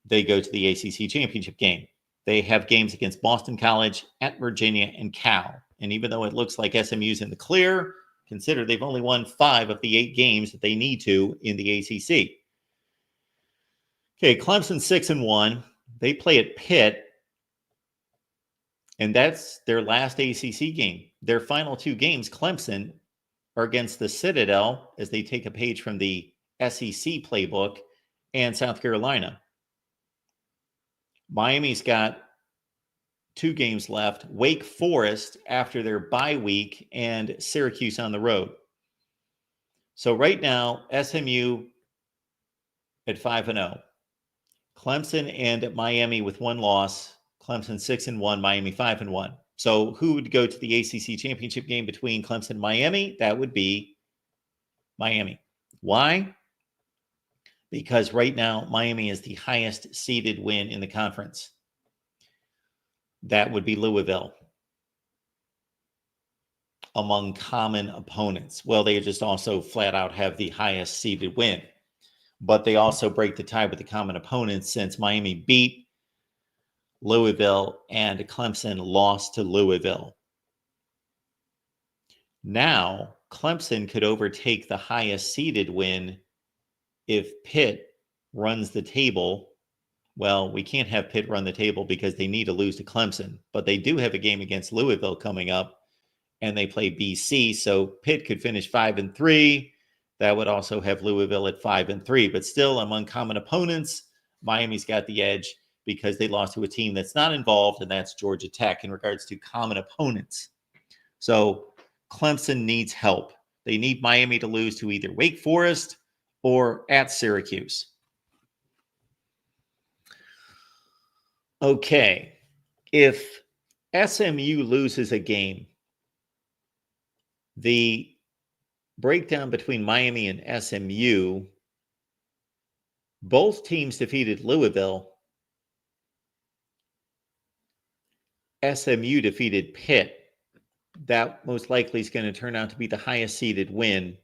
Speaker 1: they go to the ACC championship game. They have games against Boston College, at Virginia, and Cal. And even though it looks like SMU's in the clear, consider they've only won 5 of the 8 games that they need to in the ACC. Okay, Clemson 6-1. They play at Pitt, and that's their last ACC game. Their final 2 games, Clemson, are against the Citadel, as they take a page from the SEC playbook, and South Carolina. Miami's got 2 games left. Wake Forest after their bye week, and Syracuse on the road. So right now, SMU at 5-0. Clemson and Miami with 1 loss. Clemson 6-1, Miami 5-1. So who would go to the ACC championship game between Clemson and Miami? That would be Miami. Why? Because right now, Miami is the highest seeded win in the conference. That would be Louisville among common opponents. Well, they just also flat out have the highest seeded win, but they also break the tie with the common opponents since Miami beat Louisville and Clemson lost to Louisville. Now, Clemson could overtake the highest seeded win if Pitt runs the table. Well, we can't have Pitt run the table because they need to lose to Clemson, but they do have a game against Louisville coming up, and they play BC, so Pitt could finish 5-3. That would also have Louisville at 5-3, but still among common opponents, Miami's got the edge because they lost to a team that's not involved, and that's Georgia Tech in regards to common opponents. So Clemson needs help. They need Miami to lose to either Wake Forest or at Syracuse. Okay, if SMU loses a game, the breakdown between Miami and SMU, both teams defeated Louisville. SMU defeated Pitt. That most likely is going to turn out to be the highest seeded win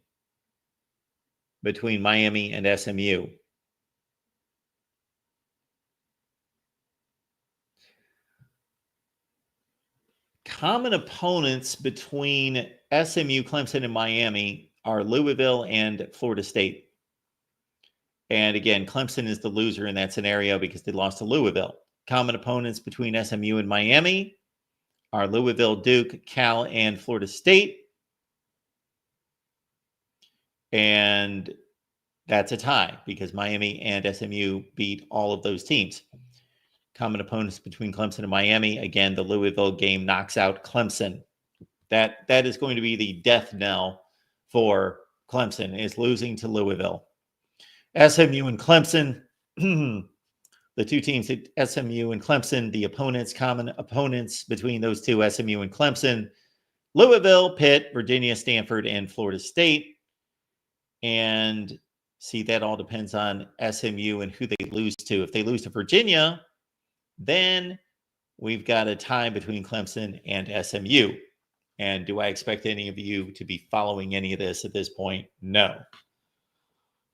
Speaker 1: between Miami and SMU. Common opponents between SMU, Clemson, and Miami are Louisville and Florida State. And again, Clemson is the loser in that scenario because they lost to Louisville. Common opponents between SMU and Miami are Louisville, Duke, Cal, and Florida State. And that's a tie because Miami and SMU beat all of those teams. Common opponents between Clemson and Miami. Again, the Louisville game knocks out Clemson. That is going to be the death knell for Clemson, is losing to Louisville. SMU and Clemson, the 2 teams, SMU and Clemson, the opponents, common opponents between those 2, SMU and Clemson, Louisville, Pitt, Virginia, Stanford, and Florida State. And see, that all depends on SMU and who they lose to. If they lose to Virginia, then we've got a tie between Clemson and SMU. And do I expect any of you to be following any of this at this point? No.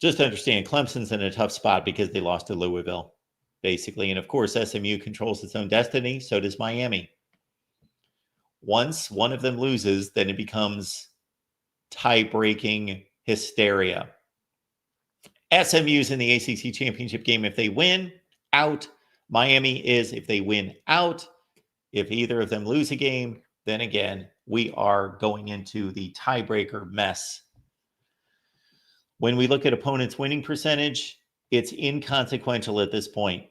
Speaker 1: Just understand Clemson's in a tough spot because they lost to Louisville, basically. And of course, SMU controls its own destiny. So does Miami. Once one of them loses, then it becomes tie-breaking hysteria. SMU's in the ACC championship game. If they win, out. Miami is if they win, out. If either of them lose a game, then again, we are going into the tiebreaker mess. When we look at opponents' winning percentage, it's inconsequential at this point.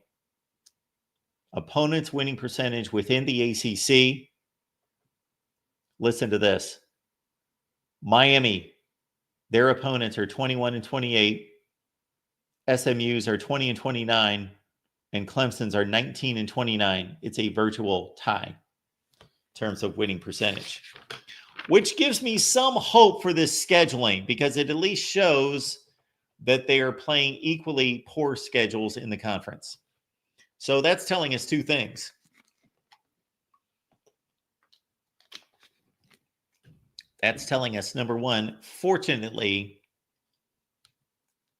Speaker 1: Opponents' winning percentage within the ACC, listen to this. Miami, their opponents are 21-28. SMU's are 20-29. And Clemson's are 19-29. It's a virtual tie in terms of winning percentage, which gives me some hope for this scheduling because it at least shows that they are playing equally poor schedules in the conference. So that's telling us two things. That's telling us, number one, fortunately,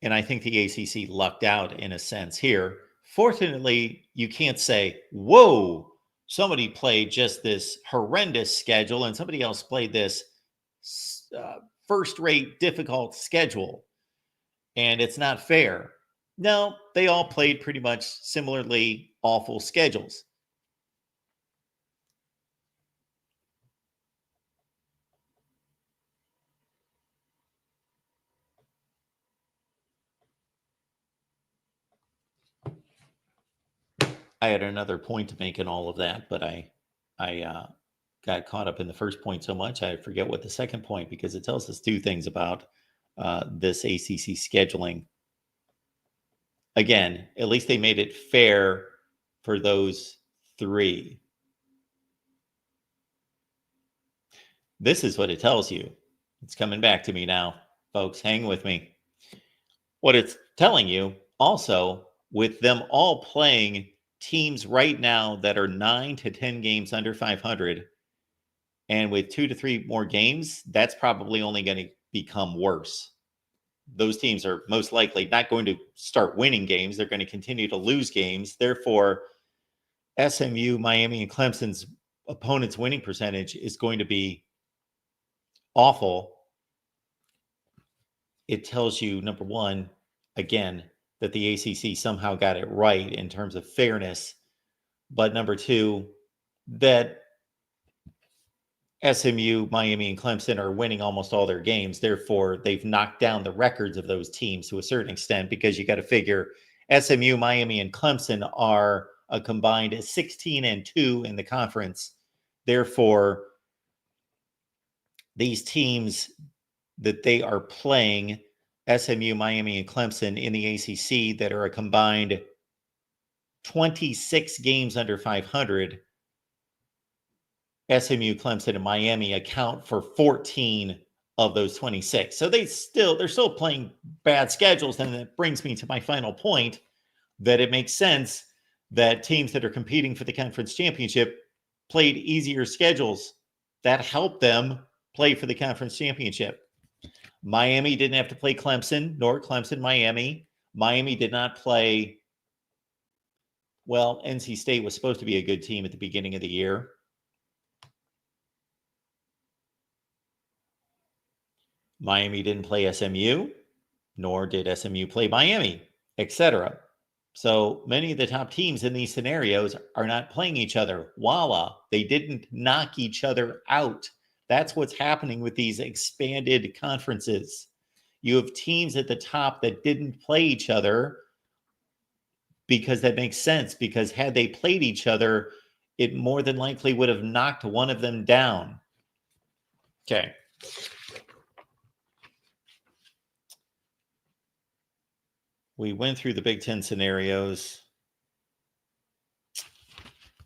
Speaker 1: and I think the ACC lucked out in a sense here, fortunately, you can't say, whoa, somebody played just this horrendous schedule and somebody else played this first-rate difficult schedule, and it's not fair. No, they all played pretty much similarly awful schedules. I had another point to make in all of that, but I got caught up in the first point so much I forget what the second point, because it tells us two things about this ACC scheduling. Again, at least they made it fair for those three. This is what it tells you. It's coming back to me now, folks. Hang with me. What it's telling you also, with them all playing teams right now that are 9 to 10 games under 500, and with 2 to 3 more games, that's probably only going to become worse. Those teams are most likely not going to start winning games. They're going to continue to lose games. Therefore, SMU, Miami, and Clemson's opponents' winning percentage is going to be awful. It tells you, number one, again, that the ACC somehow got it right in terms of fairness. But number two, that SMU, Miami, and Clemson are winning almost all their games. Therefore, they've knocked down the records of those teams to a certain extent, because you got to figure SMU, Miami, and Clemson are a combined 16-2 in the conference. Therefore, these teams that they are playing, SMU, Miami, and Clemson in the ACC, that are a combined 26 games under 500, SMU, Clemson, and Miami account for 14 of those 26. So they're still playing bad schedules. And that brings me to my final point, that it makes sense that teams that are competing for the conference championship played easier schedules. That helped them play for the conference championship. Miami didn't have to play Clemson, nor Clemson Miami. Miami did not play, well, NC State was supposed to be a good team at the beginning of the year. Miami didn't play SMU, nor did SMU play Miami, etc. So many of the top teams in these scenarios are not playing each other. Voila, they didn't knock each other out. That's what's happening with these expanded conferences. You have teams at the top that didn't play each other, because that makes sense, because had they played each other, it more than likely would have knocked one of them down. Okay. We went through the Big Ten scenarios,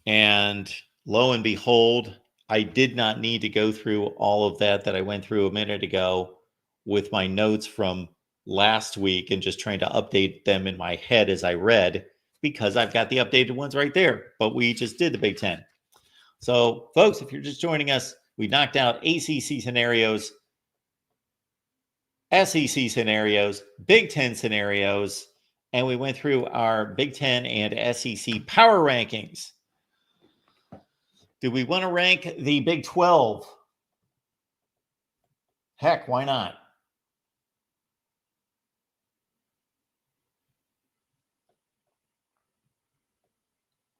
Speaker 1: and lo and behold, I did not need to go through all of that I went through a minute ago with my notes from last week and just trying to update them in my head as I read, because I've got the updated ones right there. But we just did the Big Ten. So, folks, if you're just joining us, we knocked out ACC scenarios, SEC scenarios, Big Ten scenarios, and we went through our Big Ten and SEC power rankings. Do we want to rank the Big 12? Heck, why not?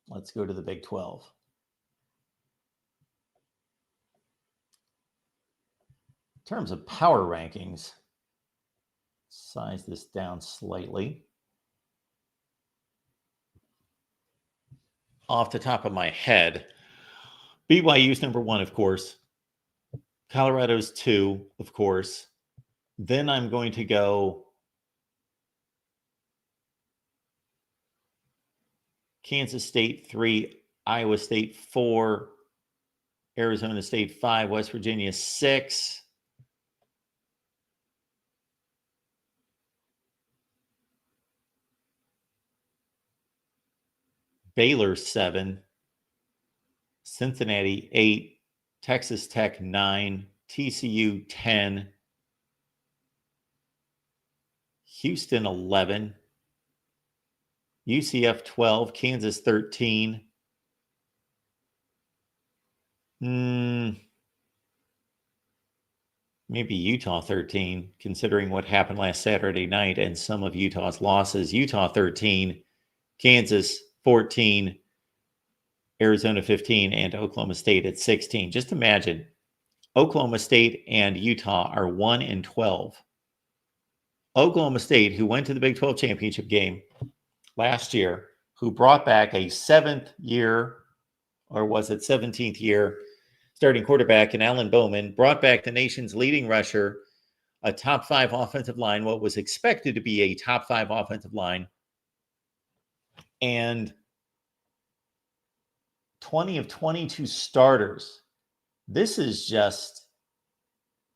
Speaker 1: Let's go to the Big 12. In terms of power rankings, size this down slightly. Off the top of my head, BYU's number 1, of course. Colorado's 2, of course. Then I'm going to go Kansas State 3, Iowa State 4, Arizona State 5, West Virginia 6. Baylor 7, Cincinnati 8, Texas Tech 9, TCU 10, Houston 11, UCF 12, Kansas 13. Maybe Utah 13, considering what happened last Saturday night and some of Utah's losses. Utah 13, Kansas 14, Arizona 15, and Oklahoma State at 16. Just imagine, Oklahoma State and Utah are 1 and 12. Oklahoma State, who went to the Big 12 championship game last year, who brought back a 7th year, or was it 17th year, starting quarterback in Alan Bowman, brought back the nation's leading rusher, a top 5 offensive line, what was expected to be a top 5 offensive line, and 20 of 22 starters. This is just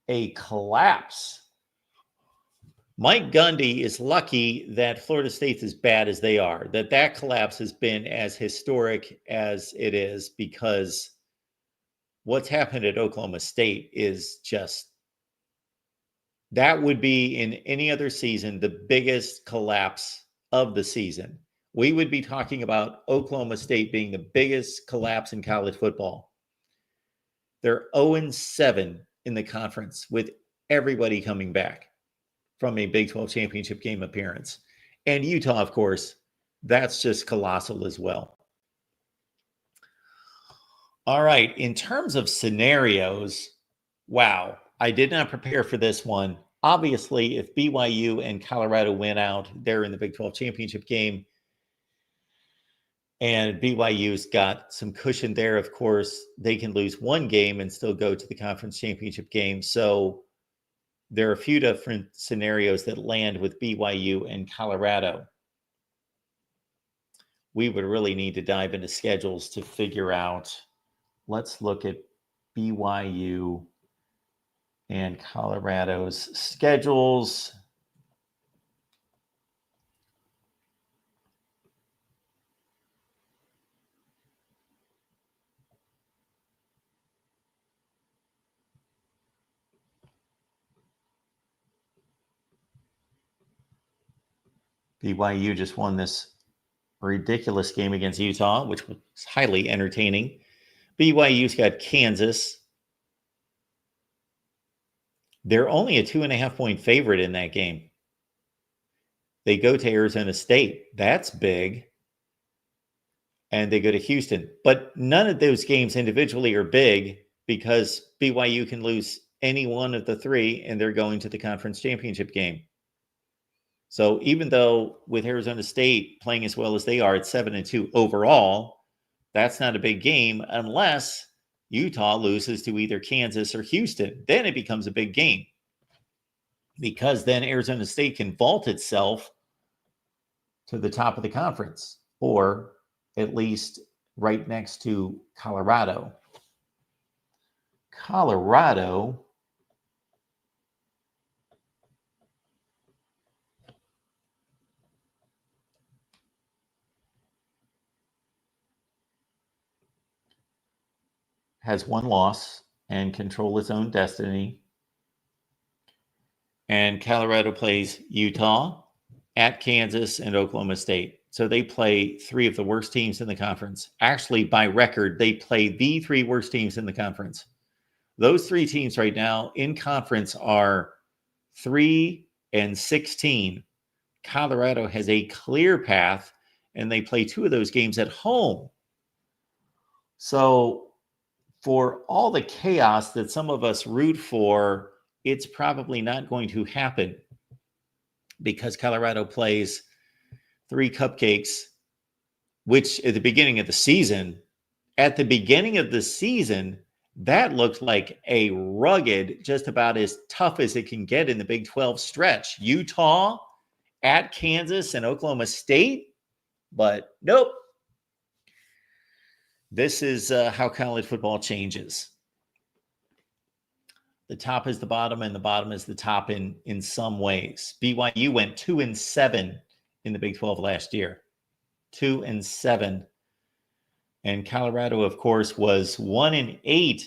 Speaker 1: a collapse. Mike Gundy is lucky that Florida State's as bad as they are, that collapse has been as historic as it is, because what's happened at Oklahoma State is just, that would be in any other season the biggest collapse of the season. We would be talking about Oklahoma State being the biggest collapse in college football. They're 0-7 in the conference with everybody coming back from a Big 12 championship game appearance. And Utah, of course, that's just colossal as well. All right, in terms of scenarios, wow, I did not prepare for this one. Obviously, if BYU and Colorado win out, they're in the Big 12 championship game. And BYU's got some cushion there. Of course, they can lose one game and still go to the conference championship game. So there are a few different scenarios that land with BYU and Colorado. We would really need to dive into schedules to figure out. Let's look at BYU and Colorado's schedules. BYU just won this ridiculous game against Utah, which was highly entertaining. BYU's got Kansas. They're only a 2.5-point favorite in that game. They go to Arizona State. That's big. And they go to Houston. But none of those games individually are big, because BYU can lose any one of the 3 and they're going to the conference championship game. So even though with Arizona State playing as well as they are at 7-2 overall, that's not a big game unless Utah loses to either Kansas or Houston. Then it becomes a big game, because then Arizona State can vault itself to the top of the conference, or at least right next to Colorado. Colorado has one loss and control its own destiny. And Colorado plays Utah, at Kansas, and Oklahoma State. So they play three of the worst teams in the conference. Actually, by record, they play the three worst teams in the conference. Those three teams right now in conference are 3-16. Colorado has a clear path, and they play two of those games at home. So for all the chaos that some of us root for, it's probably not going to happen because Colorado plays three cupcakes, which at the beginning of the season, that looked like a rugged, just about as tough as it can get in the Big 12 stretch. Utah, at Kansas, and Oklahoma State. But nope. This is how college football changes. The top is the bottom, and the bottom is the top in some ways. BYU went 2-7 in the Big 12 last year. 2-7. And Colorado, of course, was 1-8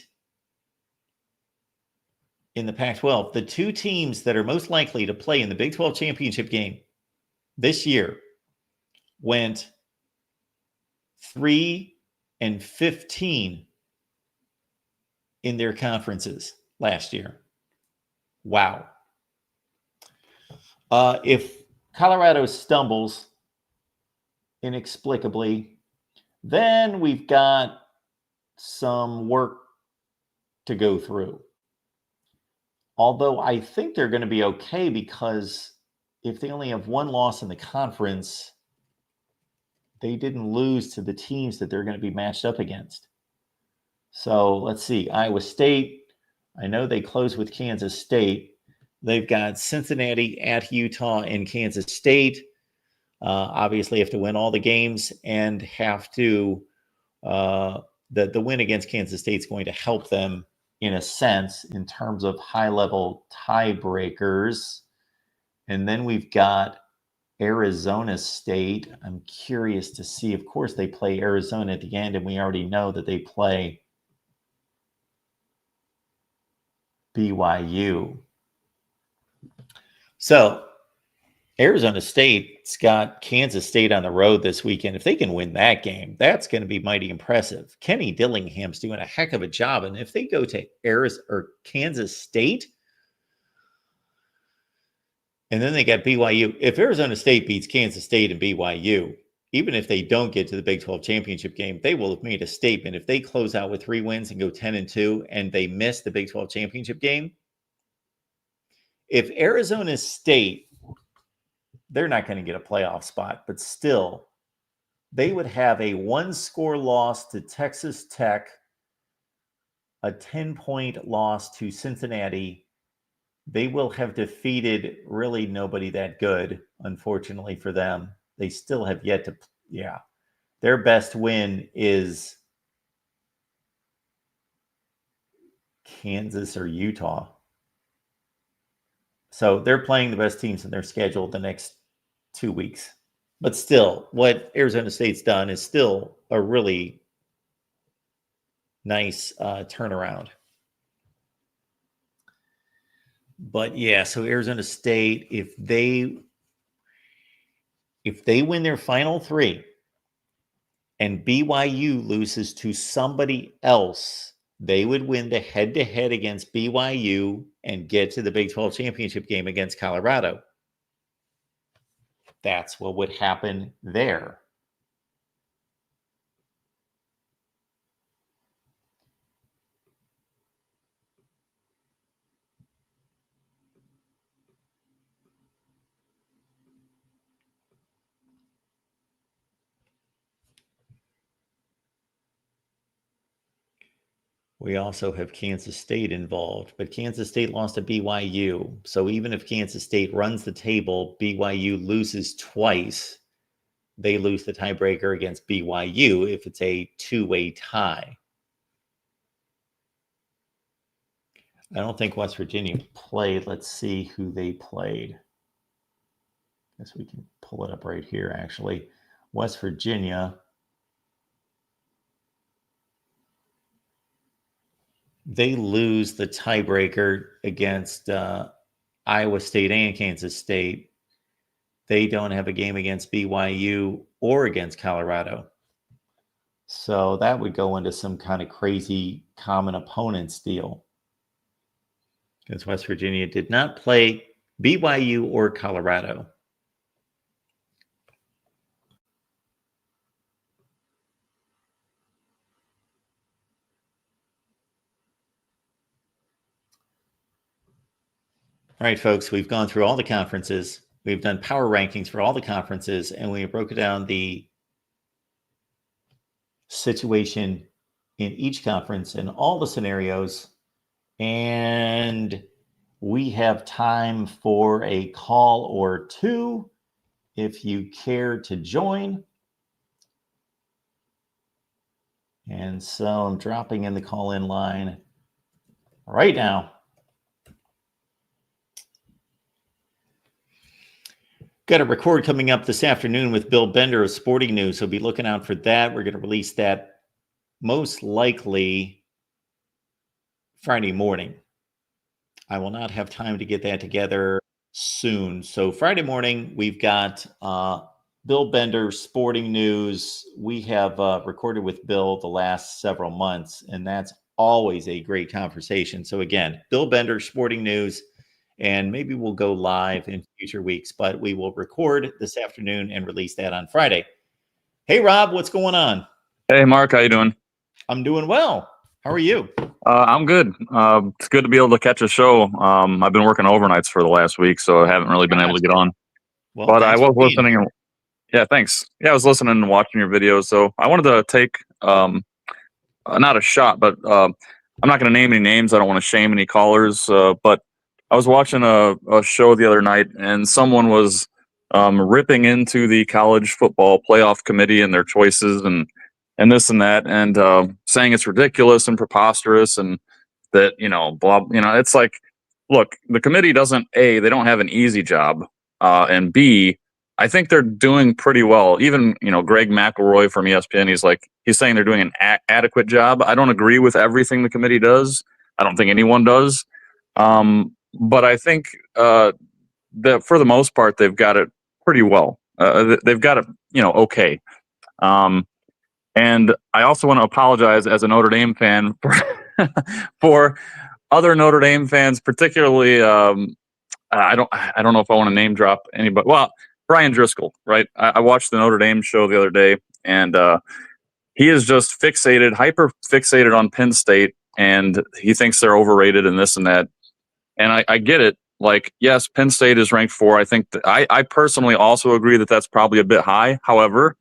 Speaker 1: in the Pac-12. The two teams that are most likely to play in the Big 12 championship game this year went 3-15 in their conferences last year. Wow. If Colorado stumbles inexplicably, then we've got some work to go through. Although I think they're going to be okay because if they only have one loss in the conference, they didn't lose to the teams that they're going to be matched up against. So let's see. Iowa State, I know they close with Kansas State. They've got Cincinnati, at Utah, and Kansas State. Obviously have to win all the games and have to the win against Kansas State is going to help them in a sense in terms of high-level tiebreakers. And then we've got Arizona State. I'm curious to see. Of course, they play Arizona at the end, and we already know that they play BYU. So Arizona State's got Kansas State on the road this weekend. If they can win that game, that's going to be mighty impressive. Kenny Dillingham's doing a heck of a job. And if they go to Kansas State, and then they got BYU. If Arizona State beats Kansas State and BYU, even if they don't get to the Big 12 championship game, they will have made a statement. If they close out with 3 wins and go 10-2 and they miss the Big 12 championship game, if Arizona State, they're not going to get a playoff spot, but still, they would have a 1-score loss to Texas Tech, a 10-point loss to Cincinnati. They will have defeated really nobody that good, unfortunately for them. They still have yet to, their best win is Kansas or Utah. So they're playing the best teams in their schedule the next 2 weeks. But still, what Arizona State's done is still a really nice turnaround. But yeah, so Arizona State, if they win their final 3 and BYU loses to somebody else, they would win the head-to-head against BYU and get to the Big 12 championship game against Colorado. That's what would happen there. We also have Kansas State involved, but Kansas State lost to BYU. So even if Kansas State runs the table, BYU loses twice. They lose the tiebreaker against BYU if it's a 2-way tie. I don't think West Virginia played. Let's see who they played. I guess we can pull it up right here, actually. West Virginia. They lose the tiebreaker against Iowa State and Kansas State. They don't have a game against BYU or against Colorado. So that would go into some kind of crazy common opponents deal. Because West Virginia did not play BYU or Colorado. All right, folks, we've gone through all the conferences. We've done power rankings for all the conferences, and we broke down the situation in each conference and all the scenarios. And we have time for a call or two if you care to join. And so I'm dropping in the call-in line right now. Got a record coming up this afternoon with Bill Bender of Sporting News, so be looking out for that. We're going to release that most likely Friday morning. I will not have time to get that together soon. So Friday morning, we've got Bill Bender, Sporting News. We have recorded with Bill the last several months, and that's always a great conversation. So again, Bill Bender, Sporting News, and maybe we'll go live in future weeks, but we will record this afternoon and release that on Friday. Hey, Rob, what's going on?
Speaker 2: Hey, Mark, how you doing?
Speaker 1: I'm doing well. How are you?
Speaker 2: I'm good. It's good to be able to catch a show. I've been working overnights for the last week, so I haven't really been able to get on.
Speaker 1: Well,
Speaker 2: but I was
Speaker 1: listening.
Speaker 2: Here. Yeah, thanks. Yeah, I was listening and watching your videos. So I wanted to take not a shot, but I'm not going to name any names. I don't want to shame any callers. But I was watching a show the other night, and someone was ripping into the college football playoff committee and their choices and this and that, and saying it's ridiculous and preposterous, and that blah. It's like, look, the committee they don't have an easy job, and B, I think they're doing pretty well. Even Greg McElroy from ESPN, he's saying they're doing an adequate job. I don't agree with everything the committee does. I don't think anyone does, but I think that for the most part they've got it pretty well. They've got it, okay. And I also want to apologize as a Notre Dame fan for other Notre Dame fans, particularly. I don't know if I want to name drop anybody. Well, Brian Driscoll, right? I watched the Notre Dame show the other day, and he is just hyper fixated on Penn State, and he thinks they're overrated and this and that. And I get it. Like, yes, Penn State is ranked 4. I think I personally also agree that that's probably a bit high. However,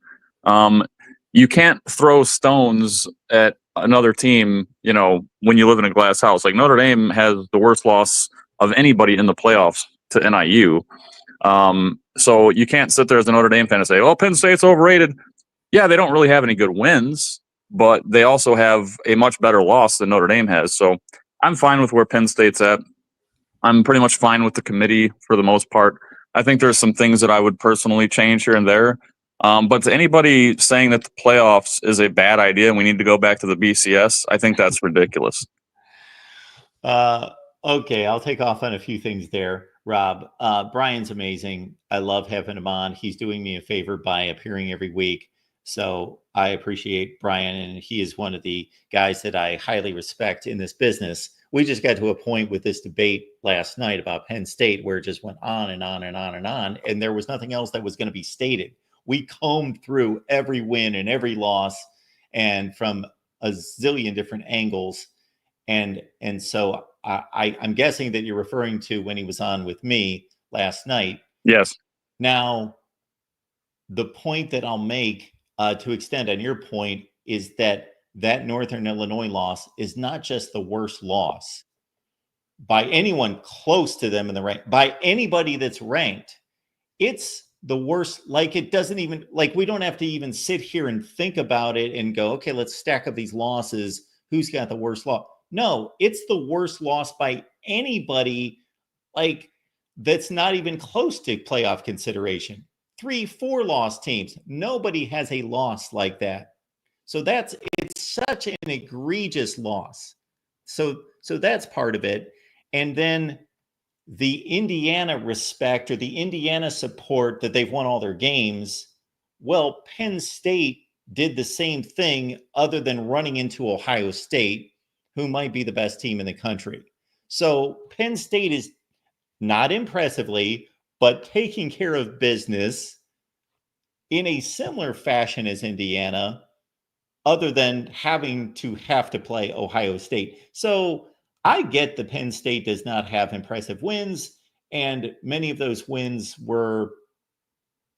Speaker 2: you can't throw stones at another team, when you live in a glass house. Like, Notre Dame has the worst loss of anybody in the playoffs to NIU. So you can't sit there as a Notre Dame fan and say, oh, Penn State's overrated. Yeah, they don't really have any good wins, but they also have a much better loss than Notre Dame has. So I'm fine with where Penn State's at. I'm pretty much fine with the committee for the most part. I think there's some things that I would personally change here and there. But to anybody saying that the playoffs is a bad idea and we need to go back to the BCS, I think that's ridiculous.
Speaker 1: Okay, I'll take off on a few things there, Rob. Brian's amazing. I love having him on. He's doing me a favor by appearing every week. So I appreciate Brian, and he is one of the guys that I highly respect in this business. We just got to a point with this debate last night about Penn State where it just went on and on and on and on, and there was nothing else that was going to be stated. We combed through every win and every loss, and from a zillion different angles. And so I'm guessing that you're referring to when he was on with me last night.
Speaker 2: Yes.
Speaker 1: Now, the point that I'll make to extend on your point is that Northern Illinois loss is not just the worst loss by anyone close to them in the rank, by anybody that's ranked. It's the worst. Like, it doesn't even, like, we don't have to even sit here and think about it and go, okay, let's stack up these losses. Who's got the worst loss? No, it's the worst loss by anybody, like, that's not even close to playoff consideration. 3, 4 loss teams. Nobody has a loss like that. So it's such an egregious loss. So that's part of it. And then the Indiana respect or the Indiana support that they've won all their games. Well, Penn State did the same thing other than running into Ohio State, who might be the best team in the country. So Penn State is not impressively, but taking care of business in a similar fashion as Indiana, other than having to play Ohio State. So I get that Penn State does not have impressive wins, and many of those wins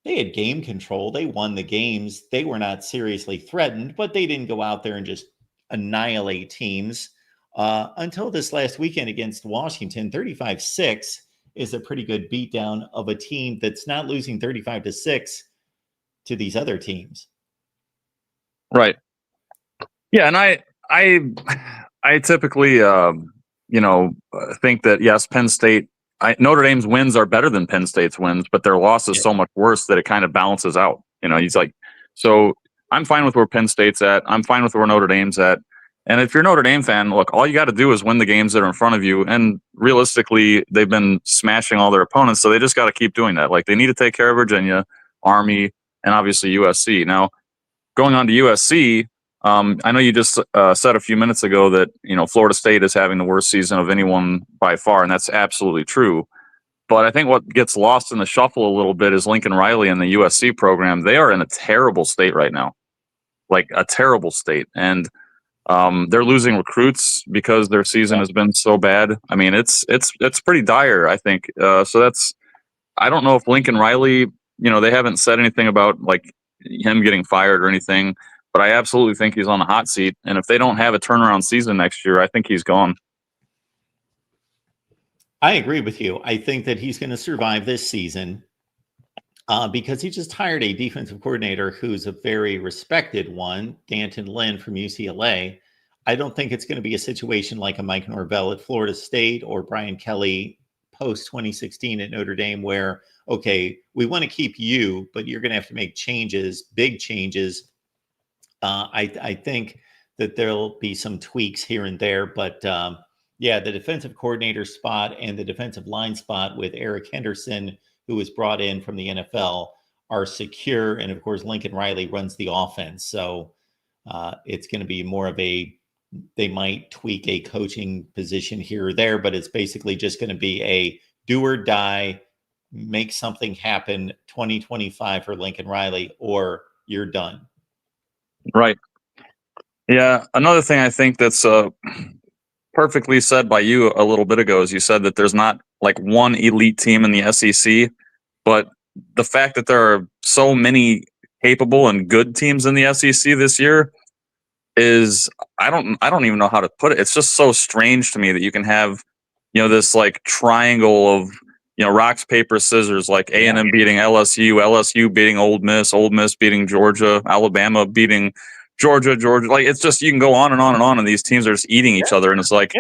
Speaker 1: they had game control. They won the games. They were not seriously threatened, but they didn't go out there and just annihilate teams until this last weekend against Washington. 35-6 is a pretty good beatdown of a team that's not losing 35-6 to these other teams.
Speaker 2: Right. Yeah, and I typically think that yes, Penn State, Notre Dame's wins are better than Penn State's wins, but their loss is so much worse that it kind of balances out. He's like, so I'm fine with where Penn State's at. I'm fine with where Notre Dame's at. And if you're a Notre Dame fan, look, all you got to do is win the games that are in front of you. And realistically, they've been smashing all their opponents, so they just got to keep doing that. Like, they need to take care of Virginia, Army, and obviously USC. Now, going on to USC, I know you just said a few minutes ago that Florida State is having the worst season of anyone by far, and that's absolutely true. But I think what gets lost in the shuffle a little bit is Lincoln Riley and the USC program. They are in a terrible state right now, like a terrible state, and they're losing recruits because their season has been so bad. I mean, it's pretty dire, I think. So I don't know if Lincoln Riley, they haven't said anything about like him getting fired or anything, but I absolutely think he's on the hot seat. And if they don't have a turnaround season next year, I think he's gone.
Speaker 1: I agree with you. I think that he's going to survive this season because he just hired a defensive coordinator who's a very respected one, Danton Lynn from UCLA. I don't think it's going to be a situation like a Mike Norvell at Florida State or Brian Kelly post 2016 at Notre Dame, where, okay, we want to keep you, but you're going to have to make changes, big changes. I think that there'll be some tweaks here and there, but yeah, the defensive coordinator spot and the defensive line spot with Eric Henderson, who was brought in from the NFL, are secure. And of course, Lincoln Riley runs the offense. So it's going to be more of they might tweak a coaching position here or there, but it's basically just going to be a do or die, make something happen 2025 for Lincoln Riley, or you're done.
Speaker 2: Right. Yeah. Another thing I think that's perfectly said by you a little bit ago is you said that there's not like one elite team in the SEC, but the fact that there are so many capable and good teams in the SEC this year is I don't even know how to put it. It's just so strange to me that you can have this like triangle of rocks, paper, scissors, like A&M beating LSU, LSU beating Ole Miss beating Georgia, Alabama beating Georgia. Like, it's just, you can go on and on and on, and these teams are just eating each other, and it's like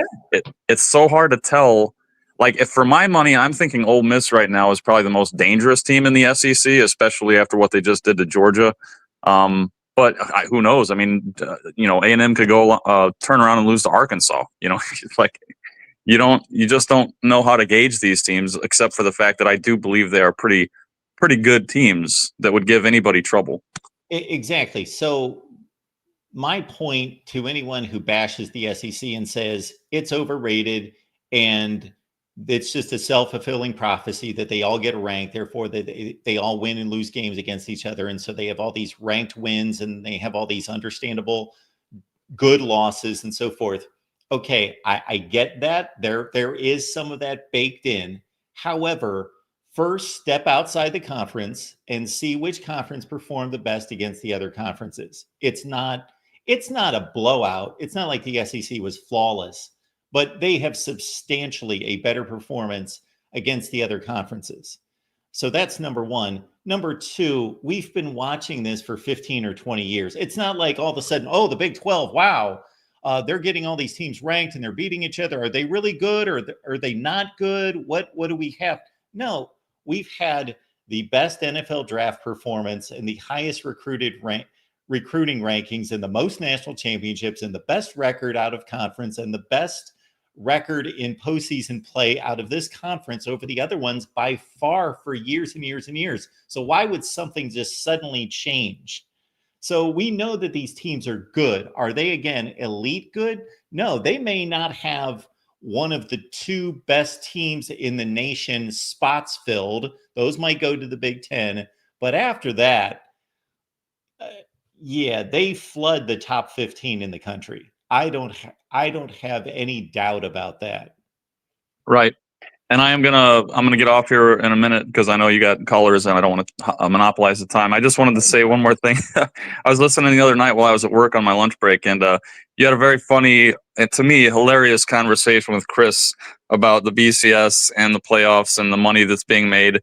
Speaker 2: it's so hard to tell. Like, if for my money, I'm thinking Ole Miss right now is probably the most dangerous team in the SEC, especially after what they just did to Georgia. But who knows? I mean, A&M could go turn around and lose to Arkansas. It's like you just don't know how to gauge these teams, except for the fact that I do believe they are pretty good teams that would give anybody trouble.
Speaker 1: Exactly. So my point to anyone who bashes the SEC and says it's overrated and it's just a self-fulfilling prophecy that they all get ranked, therefore they all win and lose games against each other, and so they have all these ranked wins and they have all these understandable good losses and so forth. Okay, I get that. There is some of that baked in. However, first step outside the conference and see which conference performed the best against the other conferences. It's not a blowout. It's not like the SEC was flawless, but they have substantially a better performance against the other conferences. So that's number one. Number two, we've been watching this for 15 or 20 years. It's not like all of a sudden, oh, the Big 12, wow, they're getting all these teams ranked and they're beating each other. Are they really good or are they not good? What do we have? No, we've had the best NFL draft performance and the highest recruiting rankings and the most national championships and the best record out of conference and the best record in postseason play out of this conference over the other ones by far for years and years and years. So why would something just suddenly change? So we know that these teams are good. Are they, again, elite good? No, they may not have one of the two best teams in the nation spots filled. Those might go to the Big Ten. But after that, yeah, they flood the top 15 in the country. I don't have any doubt about that.
Speaker 2: Right. And I'm gonna get off here in a minute because I know you got callers and I don't want to monopolize the time. I just wanted to say one more thing. I was listening the other night while I was at work on my lunch break, and you had a very funny, and to me, hilarious conversation with Chris about the BCS and the playoffs and the money that's being made.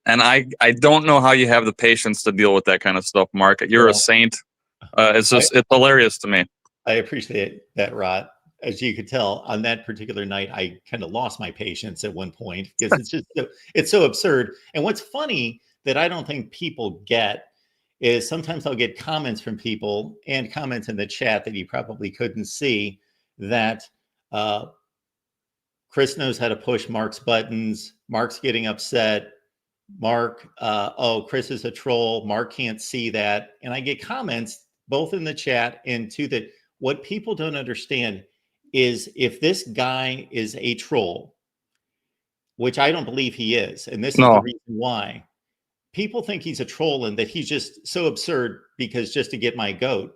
Speaker 2: And I don't know how you have the patience to deal with that kind of stuff, Mark. You're a saint. It's hilarious to me.
Speaker 1: I appreciate that, Rod. As you could tell, on that particular night, I kind of lost my patience at one point because it's so absurd. And what's funny that I don't think people get is sometimes I'll get comments from people and comments in the chat that you probably couldn't see that Chris knows how to push Mark's buttons. Mark's getting upset. Mark, Chris is a troll. Mark can't see that. And I get comments both in the chat and to that. What people don't understand is if this guy is a troll, which I don't believe he is, and this is the reason why, people think he's a troll and that he's just so absurd because just to get my goat.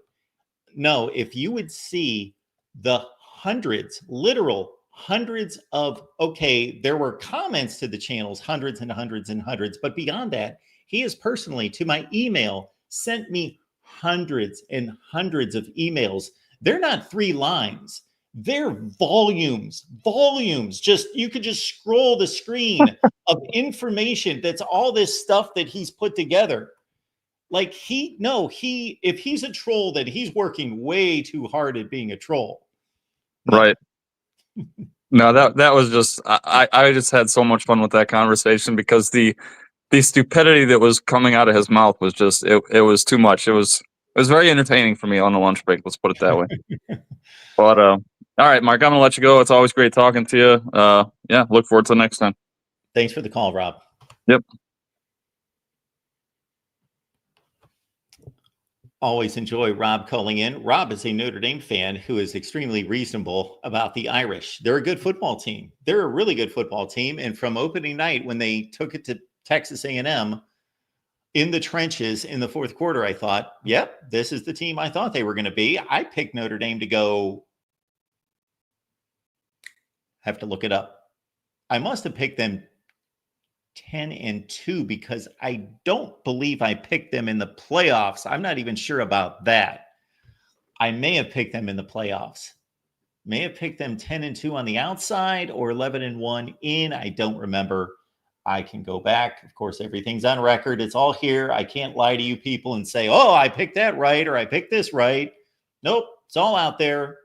Speaker 1: No, if you would see the hundreds, literal hundreds of, there were comments to the channels, hundreds and hundreds and hundreds, but beyond that, he has personally, to my email, sent me hundreds and hundreds of emails. They're not 3 lines. They're volumes. Just, you could just scroll the screen of information. That's all this stuff that he's put together. Like if he's a troll, then he's working way too hard at being a troll.
Speaker 2: Right. No, that was just, I just had so much fun with that conversation because the stupidity that was coming out of his mouth was just, it was too much. It was very entertaining for me on the lunch break. Let's put it that way. But, all right, Mark, I'm going to let you go. It's always great talking to you. Yeah, look forward to the next time.
Speaker 1: Thanks for the call, Rob.
Speaker 2: Yep.
Speaker 1: Always enjoy Rob calling in. Rob is a Notre Dame fan who is extremely reasonable about the Irish. They're a good football team. They're a really good football team. And from opening night, when they took it to Texas A&M in the trenches in the fourth quarter, I thought, yep, this is the team I thought they were going to be. I picked Notre Dame to go. Have to look it up. I must have picked them 10-2 because I don't believe I picked them in the playoffs. I'm not even sure about that. I may have picked them in the playoffs. May have picked them 10-2 on the outside or 11-1 in. I don't remember. I can go back. Of course, everything's on record. It's all here. I can't lie to you people and say, oh, I picked that right or I picked this right. Nope. It's all out there.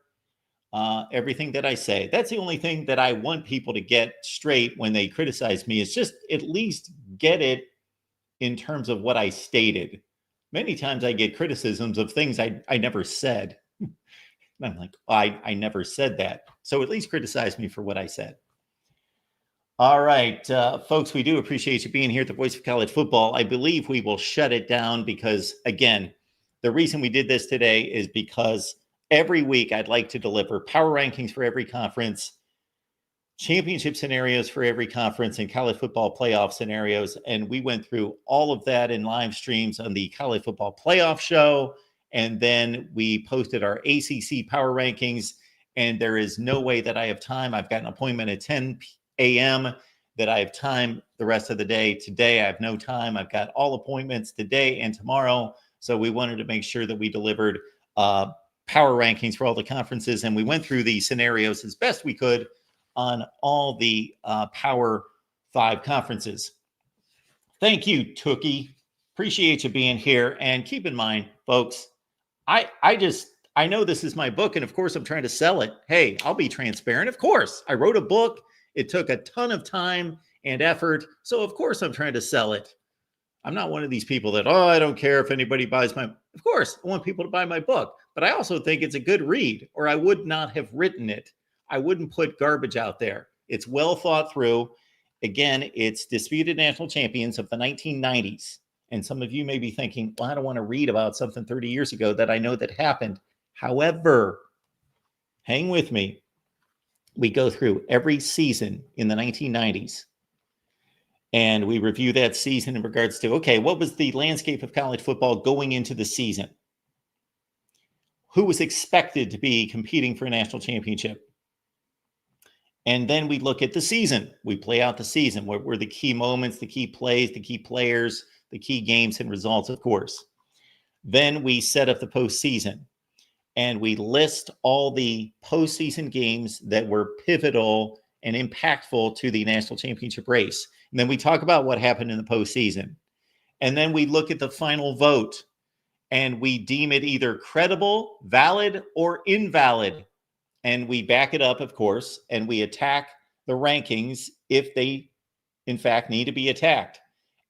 Speaker 1: Everything that I say. That's the only thing that I want people to get straight when they criticize me is just at least get it in terms of what I stated. Many times I get criticisms of things I never said. And I'm like, I never said that. So at least criticize me for what I said. All right, folks, we do appreciate you being here at the Voice of College Football. I believe we will shut it down because, again, the reason we did this today is because every week, I'd like to deliver power rankings for every conference, championship scenarios for every conference, and college football playoff scenarios. And we went through all of that in live streams on the College Football Playoff Show. And then we posted our ACC power rankings. And there is no way that I have time. I've got an appointment at 10 a.m. that I have time the rest of the day. Today, I have no time. I've got all appointments today and tomorrow. So we wanted to make sure that we delivered power rankings for all the conferences, and we went through the scenarios as best we could on all the Power 5 conferences. Thank you, Tookie. Appreciate you being here. And keep in mind, folks, I I know this is my book, and of course I'm trying to sell it. Hey, I'll be transparent. Of course, I wrote a book. It took a ton of time and effort. So of course I'm trying to sell it. I'm not one of these people that, I don't care if anybody buys my, of course, I want people to buy my book, but I also think it's a good read, or I would not have written it. I wouldn't put garbage out there. It's well thought through. Again, it's Disputed National Champions of the 1990s. And some of you may be thinking, well, I don't want to read about something 30 years ago that I know that happened. However, hang with me. We go through every season in the 1990s. And we review that season in regards to, okay, what was the landscape of college football going into the season? Who was expected to be competing for a national championship? And then we look at the season. We play out the season. What were the key moments, the key plays, the key players, the key games and results, of course. Then we set up the postseason. And we list all the postseason games that were pivotal and impactful to the national championship race. And then we talk about what happened in the postseason. And then we look at the final vote and we deem it either credible, valid, or invalid. And we back it up, of course, and we attack the rankings if they, in fact, need to be attacked.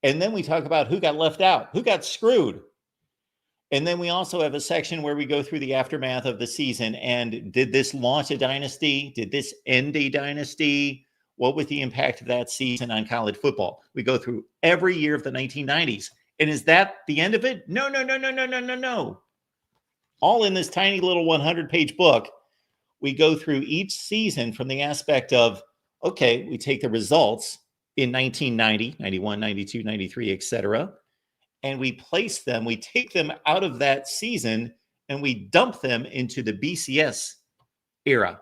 Speaker 1: And then we talk about who got left out, who got screwed. And then we also have a section where we go through the aftermath of the season. And did this launch a dynasty? Did this end a dynasty? What was the impact of that season on college football? We go through every year of the 1990s. And is that the end of it? No, no, no, no, no, no, no, no. All in this tiny little 100-page book. We go through each season from the aspect of, okay, we take the results in 1990, 91, 92, 93, etc., and we place them, we take them out of that season, and we dump them into the BCS era.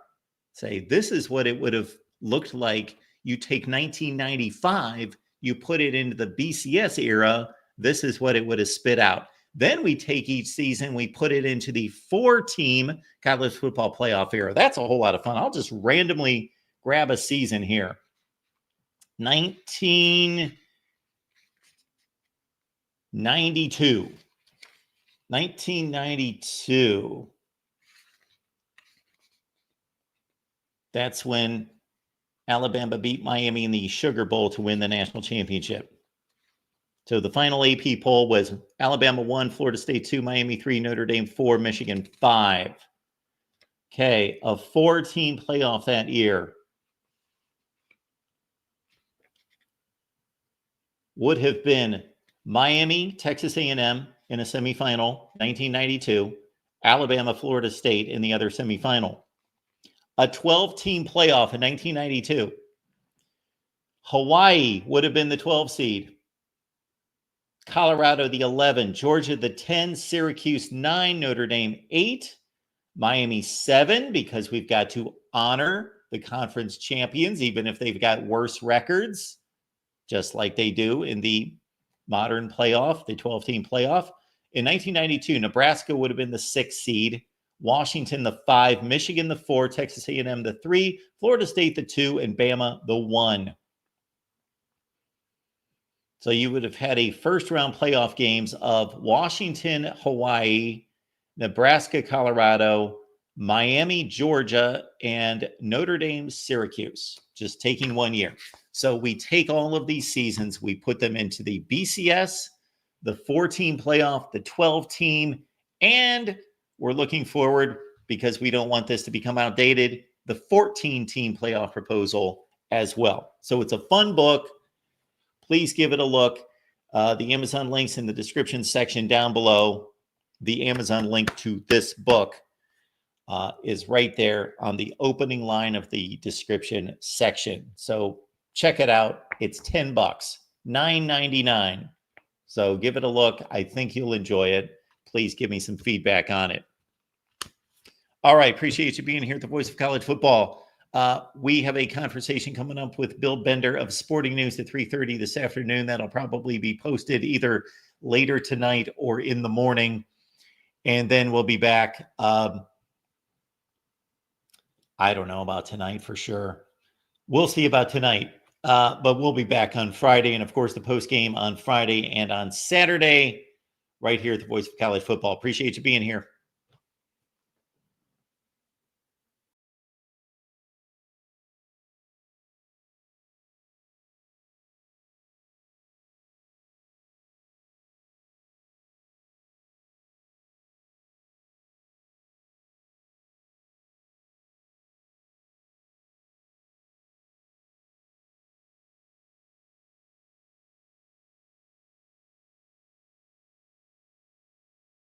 Speaker 1: Say, this is what it would have looked like. You take 1995, you put it into the BCS era, this is what it would have spit out. Then we take each season, we put it into the 4-team college football playoff era. That's a whole lot of fun. I'll just randomly grab a season here. 1992. 1992. That's when Alabama beat Miami in the Sugar Bowl to win the national championship. So the final AP poll was Alabama 1, Florida State 2, Miami 3, Notre Dame 4, Michigan 5. Okay, a 4-team playoff that year would have been Miami, Texas A&M in a semifinal, 1992, Alabama, Florida State in the other semifinal. A 12-team playoff in 1992. Hawaii would have been the 12 seed. Colorado the 11, Georgia the 10, Syracuse 9, Notre Dame 8, Miami 7, because we've got to honor the conference champions, even if they've got worse records, just like they do in the modern playoff, the 12-team playoff. In 1992, Nebraska would have been the 6th seed, Washington the 5, Michigan the 4, Texas A&M the 3, Florida State the 2, and Bama the 1. So you would have had a first-round playoff games of Washington, Hawaii, Nebraska, Colorado, Miami, Georgia, and Notre Dame, Syracuse, just taking 1 year. So we take all of these seasons, we put them into the BCS, the 4-team playoff, the 12-team, and we're looking forward, because we don't want this to become outdated, the 14-team playoff proposal as well. So it's a fun book. Please give it a look. The Amazon link's in the description section down below. The Amazon link to this book is right there on the opening line of the description section. So check it out. It's $10, $9.99. So give it a look. I think you'll enjoy it. Please give me some feedback on it. All right. Appreciate you being here at the Voice of College Football. We have a conversation coming up with Bill Bender of Sporting News at 3:30 this afternoon. That'll probably be posted either later tonight or in the morning. And then we'll be back. I don't know about tonight for sure. We'll see about tonight. But we'll be back on Friday. And of course, the post game on Friday and on Saturday, right here at the Voice of College Football. Appreciate you being here.